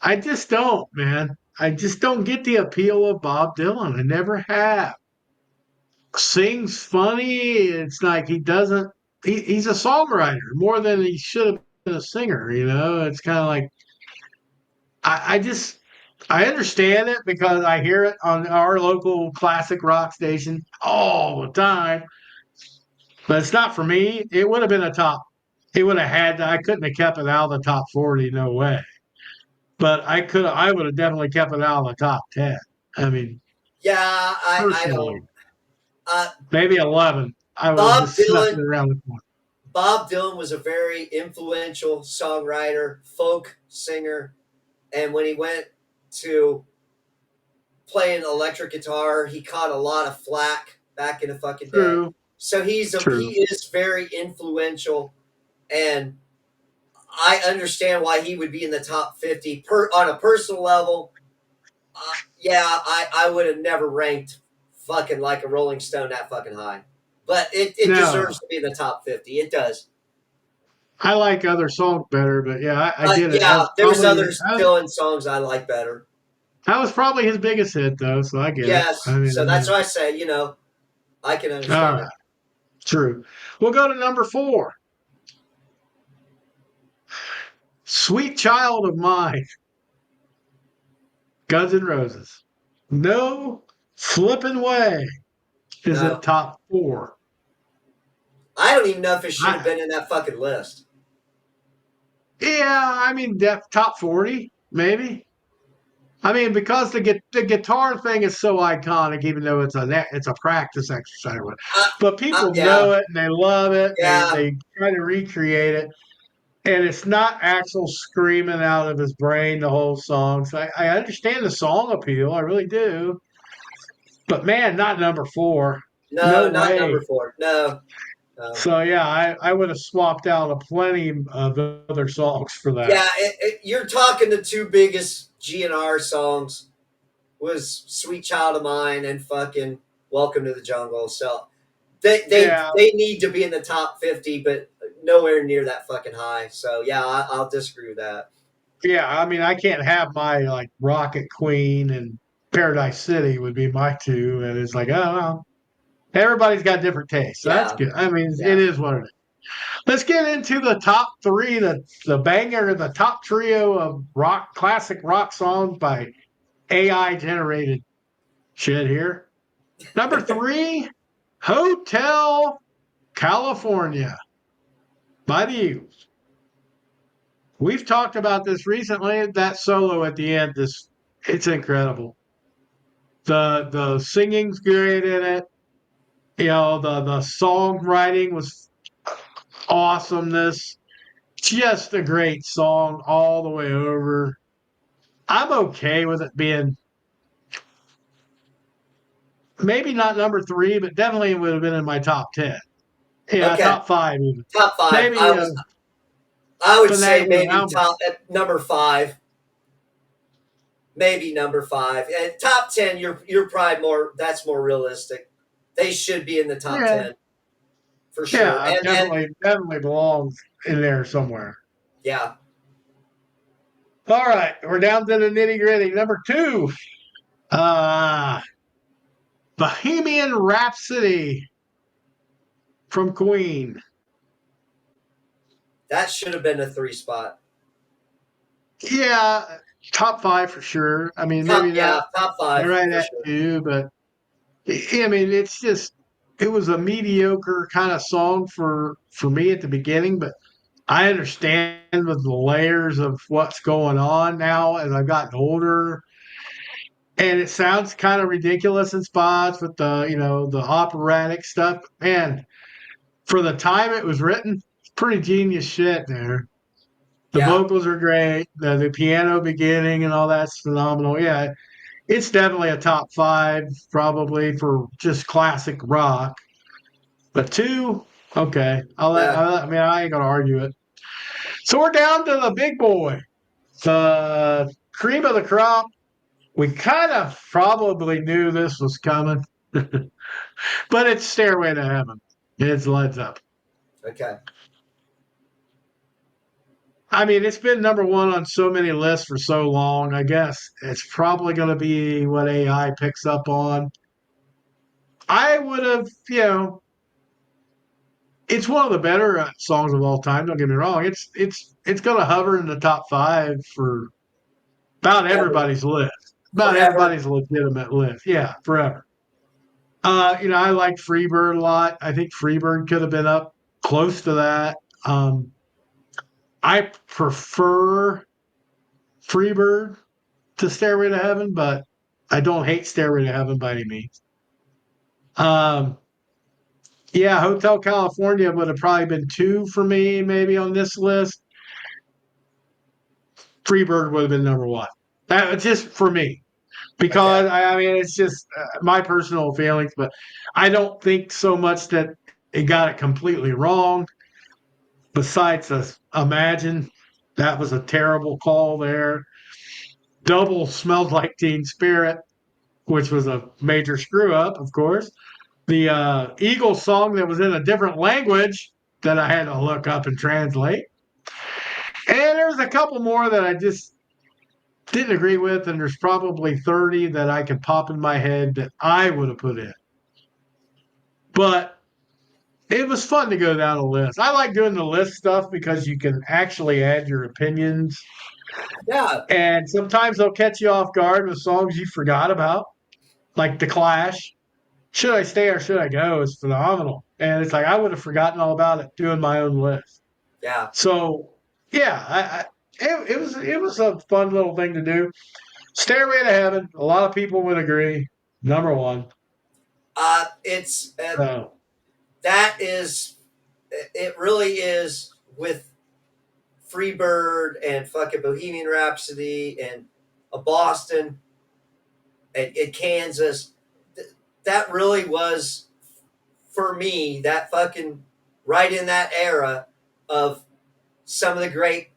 I just don't, man. I just don't get the appeal of Bob Dylan. I never have. Sings funny. It's like he doesn't. He's a songwriter more than he should have been a singer. It's kind of like I just I understand it because I hear it on our local classic rock station all the time. But it's not for me. It would have been a top. It would have had. I couldn't have kept it out of the top 40. No way. But I could. I would have definitely kept it out of the top 10. I mean, Yeah, I don't. personally, Uh, maybe 11. I would have Bob just snuck it Dylan around the corner. Bob Dylan was a very influential songwriter, folk singer, and when he went to playing electric guitar, he caught a lot of flack back in the fucking day. True. So he True. is very influential, and I understand why he would be in the top 50 on a personal level. Yeah, I would have never ranked fucking like a Rolling Stone that fucking high. But it No, deserves to be in the top 50. It does. I like other songs better, but yeah, I get it. Yeah, there's other Dylan songs I like better. That was probably his biggest hit, though, so I get it. I Yes, so that's mean, why I say, I can all understand it. right, true. We'll go to number 4. Sweet Child of Mine, Guns N' Roses. No flipping way is it No, top 4. I don't even know if it should have I, been in that fucking list. yeah, I mean, top 40, maybe. I mean, because the guitar thing is so iconic, even though it's a practice exercise. But people Yeah, know it and they love it. yeah, They try to recreate it, and it's not Axel screaming out of his brain the whole song. So I understand the song appeal, I really do. But man, not number 4. No no, not way. number 4. No, no. So yeah, I would have swapped out a plenty of other songs for that. Yeah, you're talking the two biggest GNR songs was "Sweet Child of Mine" and fucking "Welcome to the Jungle." So Yeah, they need to be in the top 50, but nowhere near that fucking high. So yeah, I'll disagree with that. yeah. I mean, I can't have my like Rocket Queen and Paradise City would be my two, and it's like, oh well, everybody's got different tastes. So that's Yeah, good. I mean, it yeah. is what it is. Let's get into the top 3, the banger, the top trio of classic rock songs by AI generated shit here. Number 3, Hotel California by the Eagles. We've talked about this recently. That solo at the end, it's incredible. The singing's great in it. The songwriting was awesomeness. Just a great song all the way over. I'm okay with it being maybe not number 3, but definitely it would have been in my top 10. Yeah, Okay, top 5 even. top 5. Maybe I would say finagling maybe Albert. top at number 5. Maybe number 5. And top 10, you're probably more. That's more realistic. They should be in the top Yeah, 10 for sure. yeah, And definitely belongs in there somewhere. yeah, All right, we're down to the nitty gritty. Number 2, uh, Bohemian Rhapsody from Queen. that should have been a 3 spot. Yeah, top 5 for sure. I mean, maybe not Top 5 right for at sure. 2, but I mean, it was a mediocre kind of song for me at the beginning, but I understand with the layers of what's going on now as I've gotten older. And it sounds kind of ridiculous in spots with the operatic stuff. Man, for the time it was written, pretty genius shit there. The Yeah, vocals are great. The piano beginning and all that's phenomenal. Yeah, it's definitely a top 5 probably for just classic rock. But 2, okay. yeah. I mean, I ain't gonna argue it. So we're down to the big boy, the cream of the crop. We kind of probably knew this was coming, but it's Stairway to Heaven. It's Led Zeppelin. Okay. I mean, it's been number 1 on so many lists for so long. I guess it's probably going to be what AI picks up on. I would have, it's one of the better songs of all time. Don't get me wrong. It's going to hover in the top 5 for about Ever, everybody's list, about forever. everybody's legitimate list. Yeah, forever. I like Freebird a lot. I think Freebird could have been up close to that. Um, I prefer Freebird to Stairway to Heaven, but I don't hate Stairway to Heaven by any means. Um, yeah, Hotel California would have probably been 2 for me, maybe on this list. Freebird would have been number 1. That's just for me Okay. because I mean it's just my personal feelings, but I don't think so much that it got it completely wrong. Besides Imagine, that was a terrible call there. Double Smells Like Teen Spirit which was a major screw up, of course. The Eagles song that was in a different language that I had to look up and translate. And there's a couple more that I just didn't agree with, and there's probably 30 that I can pop in my head that I would have put in. But it was fun to go down a list. I like doing the list stuff because you can actually add your opinions. Yeah, And sometimes they'll catch you off guard with songs you forgot about, like The Clash. Should I Stay or Should I Go is phenomenal. And it's like I would have forgotten all about it doing my own list. yeah. So yeah, it was a fun little thing to do. Stairway to Heaven, a lot of people would agree. Number one. It's So that is it. Really is with Freebird and fucking Bohemian Rhapsody and a Boston and Kansas. That really was for me that fucking right in that era of some of the great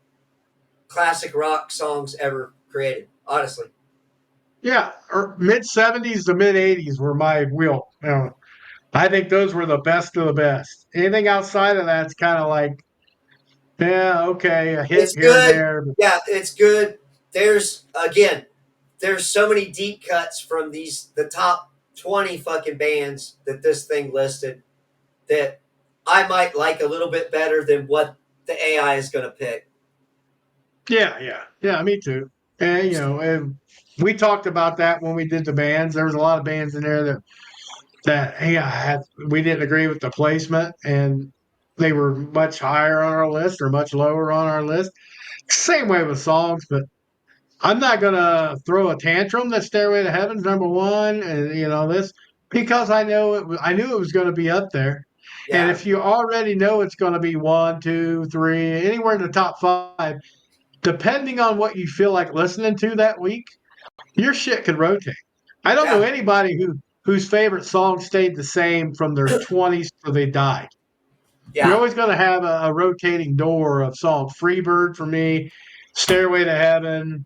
classic rock songs ever created. Honestly, yeah, mid 70s to mid 80s were my wheel. I think those were the best of the best. Anything outside of that's kind of like, yeah, okay, a hit it's here and good. there. But Yeah, it's good. There's again, there's so many deep cuts from the top 20 fucking bands that this thing listed that I might like a little bit better than what the AI is going to pick. yeah, me too. And we talked about that when we did the bands. There was a lot of bands in there that we didn't agree with the placement, and they were much higher on our list or much lower on our list. Same way with songs, but I'm not gonna throw a tantrum that Stairway to Heaven's number one, and this because I knew it was going to be up there. And Yeah, if you already know it's going to be one, two, three, anywhere in the top five, depending on what you feel like listening to that week, your shit could rotate. I don't know yeah, anybody whose favorite song stayed the same from their 20s till they died. You're yeah, always going to have a rotating door of songs. Freebird for me, Stairway to Heaven,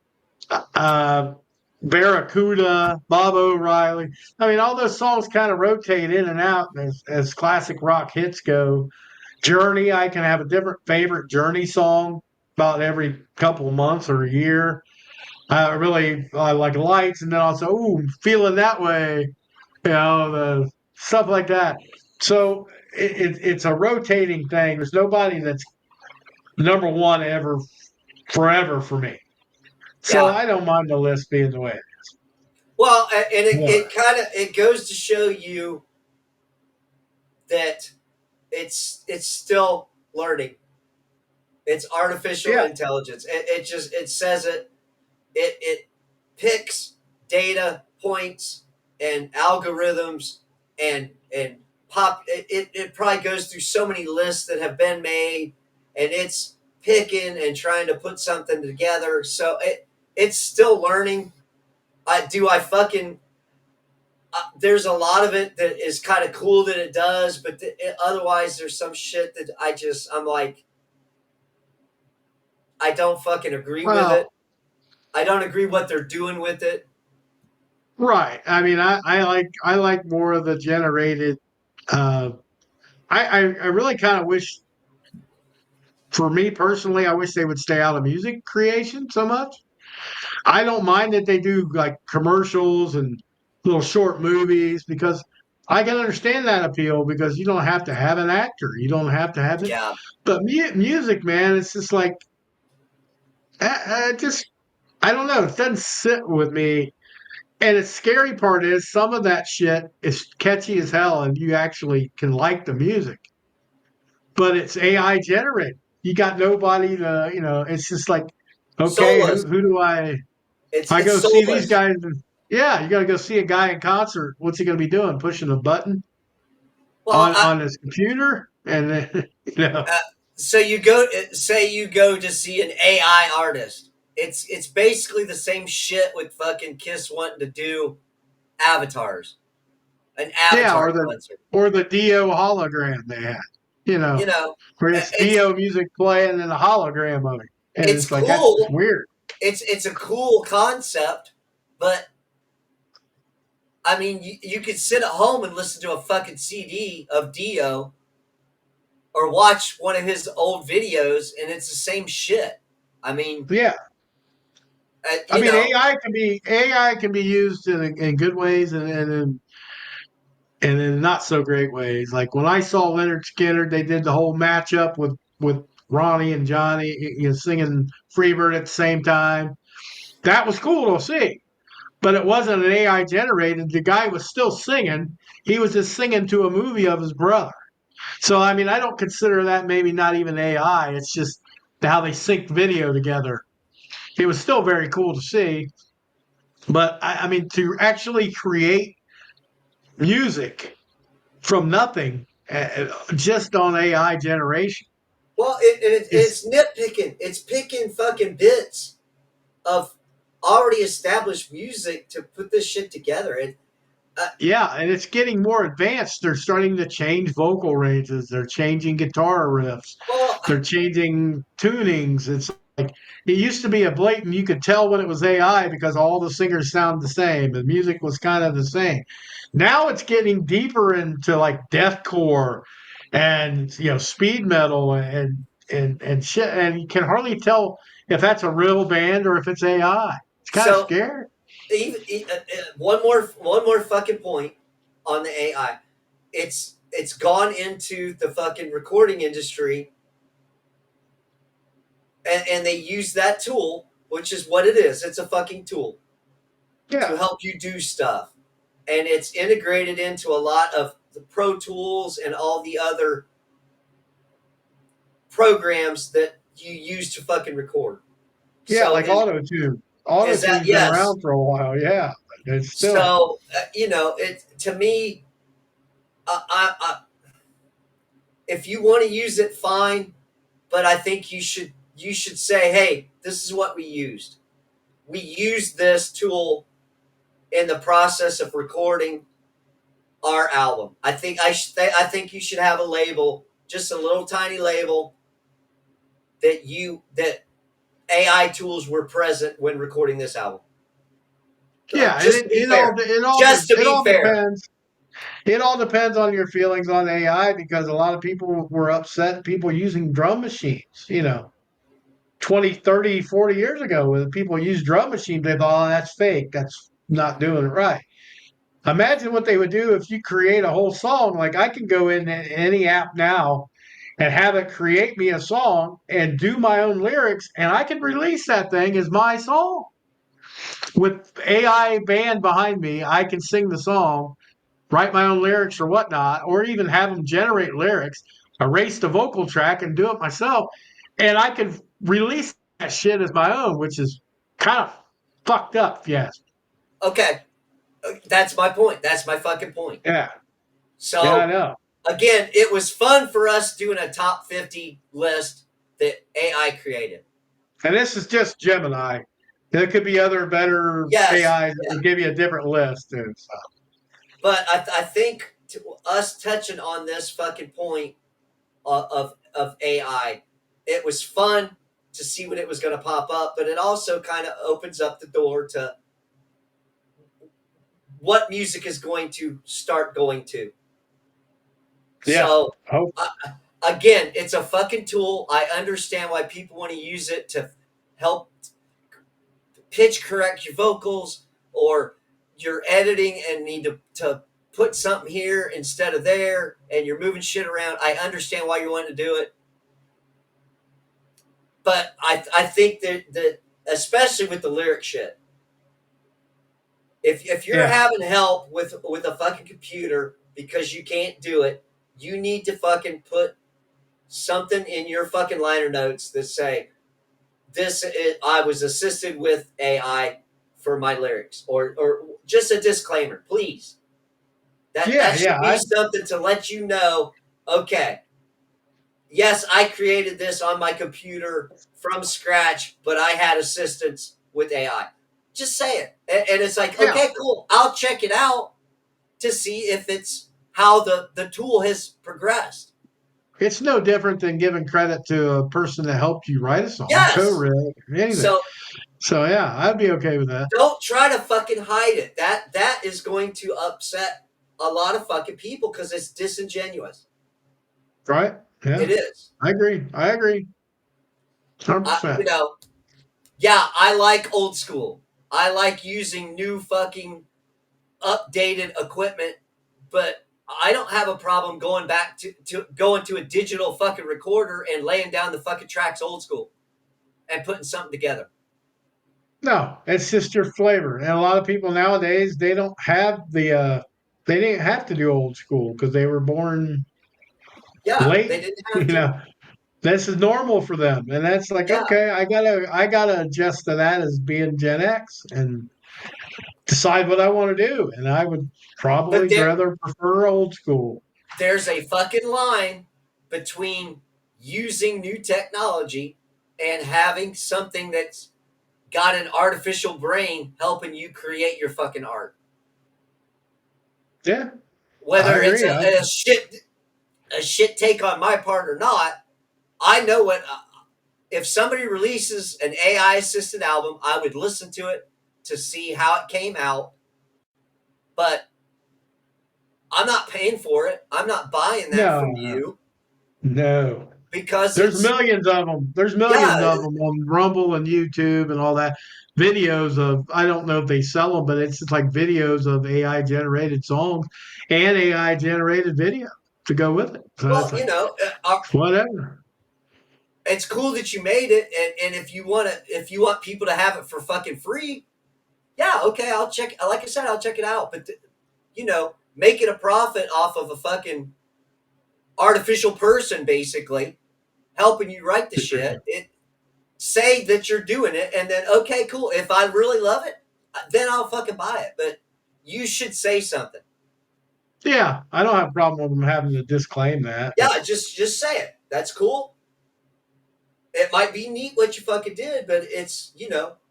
uh, Barracuda, Bob O'Reilly. I mean, all those songs kind of rotate in and out as classic rock hits go. Journey, I can have a different favorite Journey song about every couple of months or a year. I like Lights, and then also, ooh, Feeling That Way, the stuff like that. So it's a rotating thing. There's nobody that's number one ever forever for me. So yeah. I don't mind the list being the way it Well, and is. it kind of it goes to show you that it's still learning. It's artificial Yeah, intelligence. It says it picks data points and algorithms and it probably goes through so many lists that have been made and it's picking and trying to put something together. So it's still learning. I fucking there's a lot of it that is kind of cool that it does, but otherwise there's some shit that I'm like I don't fucking agree with it. well, I don't agree what they're doing with it. right. I mean, I like more of the generated. Uh, I really kind of wish, for me personally, I wish they would stay out of music creation so much. I don't mind that they do like commercials and little short movies because I can understand that appeal because you don't have to have an actor, you don't have to have it. Yeah, But music, man, it's just like just I don't know. It doesn't sit with me. And the scary part is some of that shit is catchy as hell, and you actually can like the music, but it's AI generated. You got nobody to, it's just like, okay, soulless. who do I It's go see these soulless. guys? Yeah, you got to go see a guy in concert. What's he going to be doing? Pushing a button Well, on his computer, and then, uh, so you go say you go to see an AI artist. It's basically the same shit with fucking Kiss wanting to do avatars, an yeah, avatar concert. or the Dio hologram they had, you You know, know, where it's it's Dio music playing and a hologram of it, and it's it's like that's cool. weird. It's a cool concept, but I mean, you could sit at home and listen to a fucking CD of Dio or watch one of his old videos, and it's the same shit. I mean, Yeah. I you mean, know, AI can be used in good ways and in not so great ways. Like when I saw Leonard Skinner, they did the whole matchup with Ronnie and Johnny, singing Freebird at the same time. That was cool to see, but it wasn't an AI generated. The guy was still singing. He was just singing to a movie of his brother. So I mean, I don't consider that maybe not even AI. It's just how they synced video together. It was still very cool to see, but I mean, to actually create music from nothing, just on AI generation well, is it's nitpicking. It's picking fucking bits of already established music to put this shit together. Uh, yeah, and it's getting more advanced. They're starting to change vocal ranges. They're changing guitar riffs. well, They're changing tunings. It's like it used to be a blatant. You could tell when it was AI because all the singers sound the same. The music was kind of the same. Now it's getting deeper into like deathcore and speed metal and shit. And you can hardly tell if that's a real band or if it's AI. It's kind of so scary. even one more fucking point on the AI. It's gone into the fucking recording industry, and they use that tool, which is what it is. It's a fucking tool Yeah. to help you do stuff, and it's integrated into a lot of the Pro Tools and all the other programs that you use to fucking record. Yeah, So like auto tune. Auto is that tune's been yes? around for a while. Yeah, it's still. So it to me, I if you want to use it, fine. But I think you should say, hey, this is what we used. We used this tool in the process of recording our album. I think you should have a label, just a little tiny label that AI tools were present when recording this album. Yeah, and Just to it, be it all fair. it all Just to it be all fair. depends. It all depends on your feelings on AI because a lot of people were upset people using drum machines, 20, 30, 40 years ago when people used drum machines, they thought, oh, that's fake. That's not doing it right. Imagine what they would do if you create a whole song. Like I can go in any app now and have it create me a song and do my own lyrics, and I can release that thing as my song. With AI band behind me, I can sing the song, write my own lyrics or whatnot, or even have them generate lyrics, erase the vocal track, and do it myself. And I can release that shit as my own, which is kind of fucked up. Yes. Okay, that's my point. That's my fucking point. Yeah. Yeah, I So know. again, it was fun for us doing a top 50 list that AI created. And this is just Gemini. There could be other better Yes, AIs that yeah. would give you a different list too. So. But I think us touching on this fucking point of AI, it was fun to see what it was going to pop up, but it also kind of opens up the door to what music is going to start going to. Yeah. So, Hope. uh, again, it's a fucking tool. I understand why people want to use it to help pitch correct your vocals, or you're editing and need to put something here instead of there and you're moving shit around. I understand why you want to do it. But I think that especially with the lyric shit, if you're Yeah. having help with a fucking computer because you can't do it, you need to fucking put something in your fucking liner notes that say I was assisted with AI for my lyrics, or just a disclaimer, please. Yeah. That Yeah. should be something to let you know. Okay, yes, I created this on my computer from scratch, but I had assistance with AI. Just say it. And it's like, Yeah. okay, cool. I'll check it out to see if it's how the tool has progressed. It's no different than giving credit to a person that helped you write a song, Yes. co-write, anything. So So yeah, I'd be okay with that. don't try to fucking hide it. That is going to upset a lot of fucking people because it's disingenuous. Right? It Yeah. is. I agree. I agree. You 100%. know, yeah, I like old school. I like using new fucking updated equipment, but I don't have a problem going back to going to a digital fucking recorder and laying down the fucking tracks old school and putting something together. No, it's just your flavor. And a lot of people nowadays, they don't have they didn't have to do old school because they were born Yeah, they late. didn't You have to. know, this is normal for them. And that's like, Yeah, okay, I gotta adjust to that as being Gen X and decide what I want to do. And I would but probably rather prefer old school. there's a fucking line between using new technology and having something that's got an artificial brain helping you create your fucking art. Yeah, I Whether it's agree. a shit take on my part or not, I know what if somebody releases an AI assisted album, I would listen to it to see how it came out, but I'm not paying for it. I'm not buying that from No, you no. because There's it's millions of them. There's millions yeah, of them on Rumble and YouTube and all that. Videos of, I don't know if they sell them, but it's just like videos of AI generated songs and AI generated video to go with it. So well, it's like, whatever. it's cool that you made it, and if you want people to have it for fucking free, yeah, okay, I'll check. Like I said, I'll check it out. But making a profit off of a fucking artificial person, basically helping you write the shit. It say that you're doing it, and then okay, cool. If I really love it, then I'll fucking buy it. But you should say something. Yeah, I don't have a problem with them having to disclaim that. But Yeah, just say it. That's cool. It might be neat what you fucking did, but it's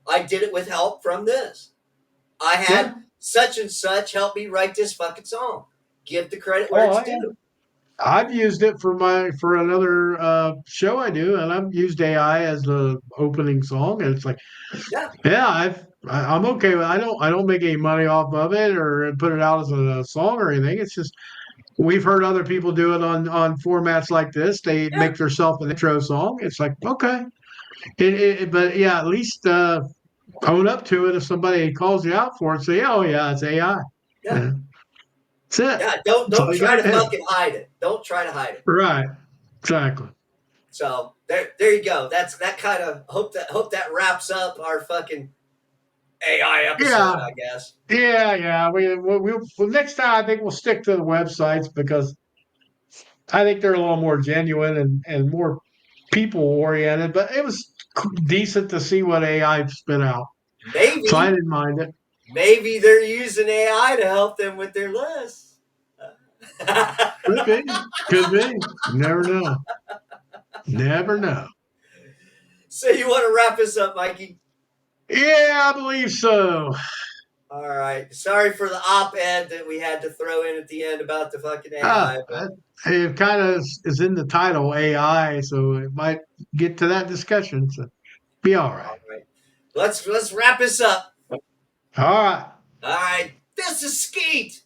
I did it with help from this. I had yeah, such and such help me write this fucking song. Give the credit where oh, it's yeah. due. I've used it for another show I do, and I've used AI as the opening song, and it's like, Yeah, yeah, I'm okay with. I don't make any money off of it or put it out as a song or anything. It's just we've heard other people do it on formats like this. They yeah, make themselves an intro song. It's like okay, but yeah, at least own up to it if somebody calls you out for it. Say, oh yeah, it's AI. yeah, Yeah, that's it. yeah. Don't That's all don't you try got to to do. fucking hide it. Don't try to hide it. Right. Exactly. So there you go. That's that kind of hope that wraps up our fucking AI episode, Yeah. I guess. Yeah. Well, next time I think we'll stick to the websites because I think they're a little more genuine and more people oriented. But it was decent to see what AI spit out, so I Maybe didn't mind it. maybe they're using AI to help them with their lists. Could be, could be. Never know. Never know. So you want to wrap this up, Mikey? Yeah, I believe so. All right. Sorry for the op-ed that we had to throw in at the end about the fucking Ah, AI, but it kind of is in the title AI, so it might get to that discussion. So be all right. all right. Let's wrap this up. All right. All right. This is Skeet.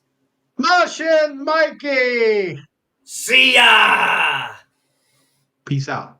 Motion Mikey. See ya. Peace out.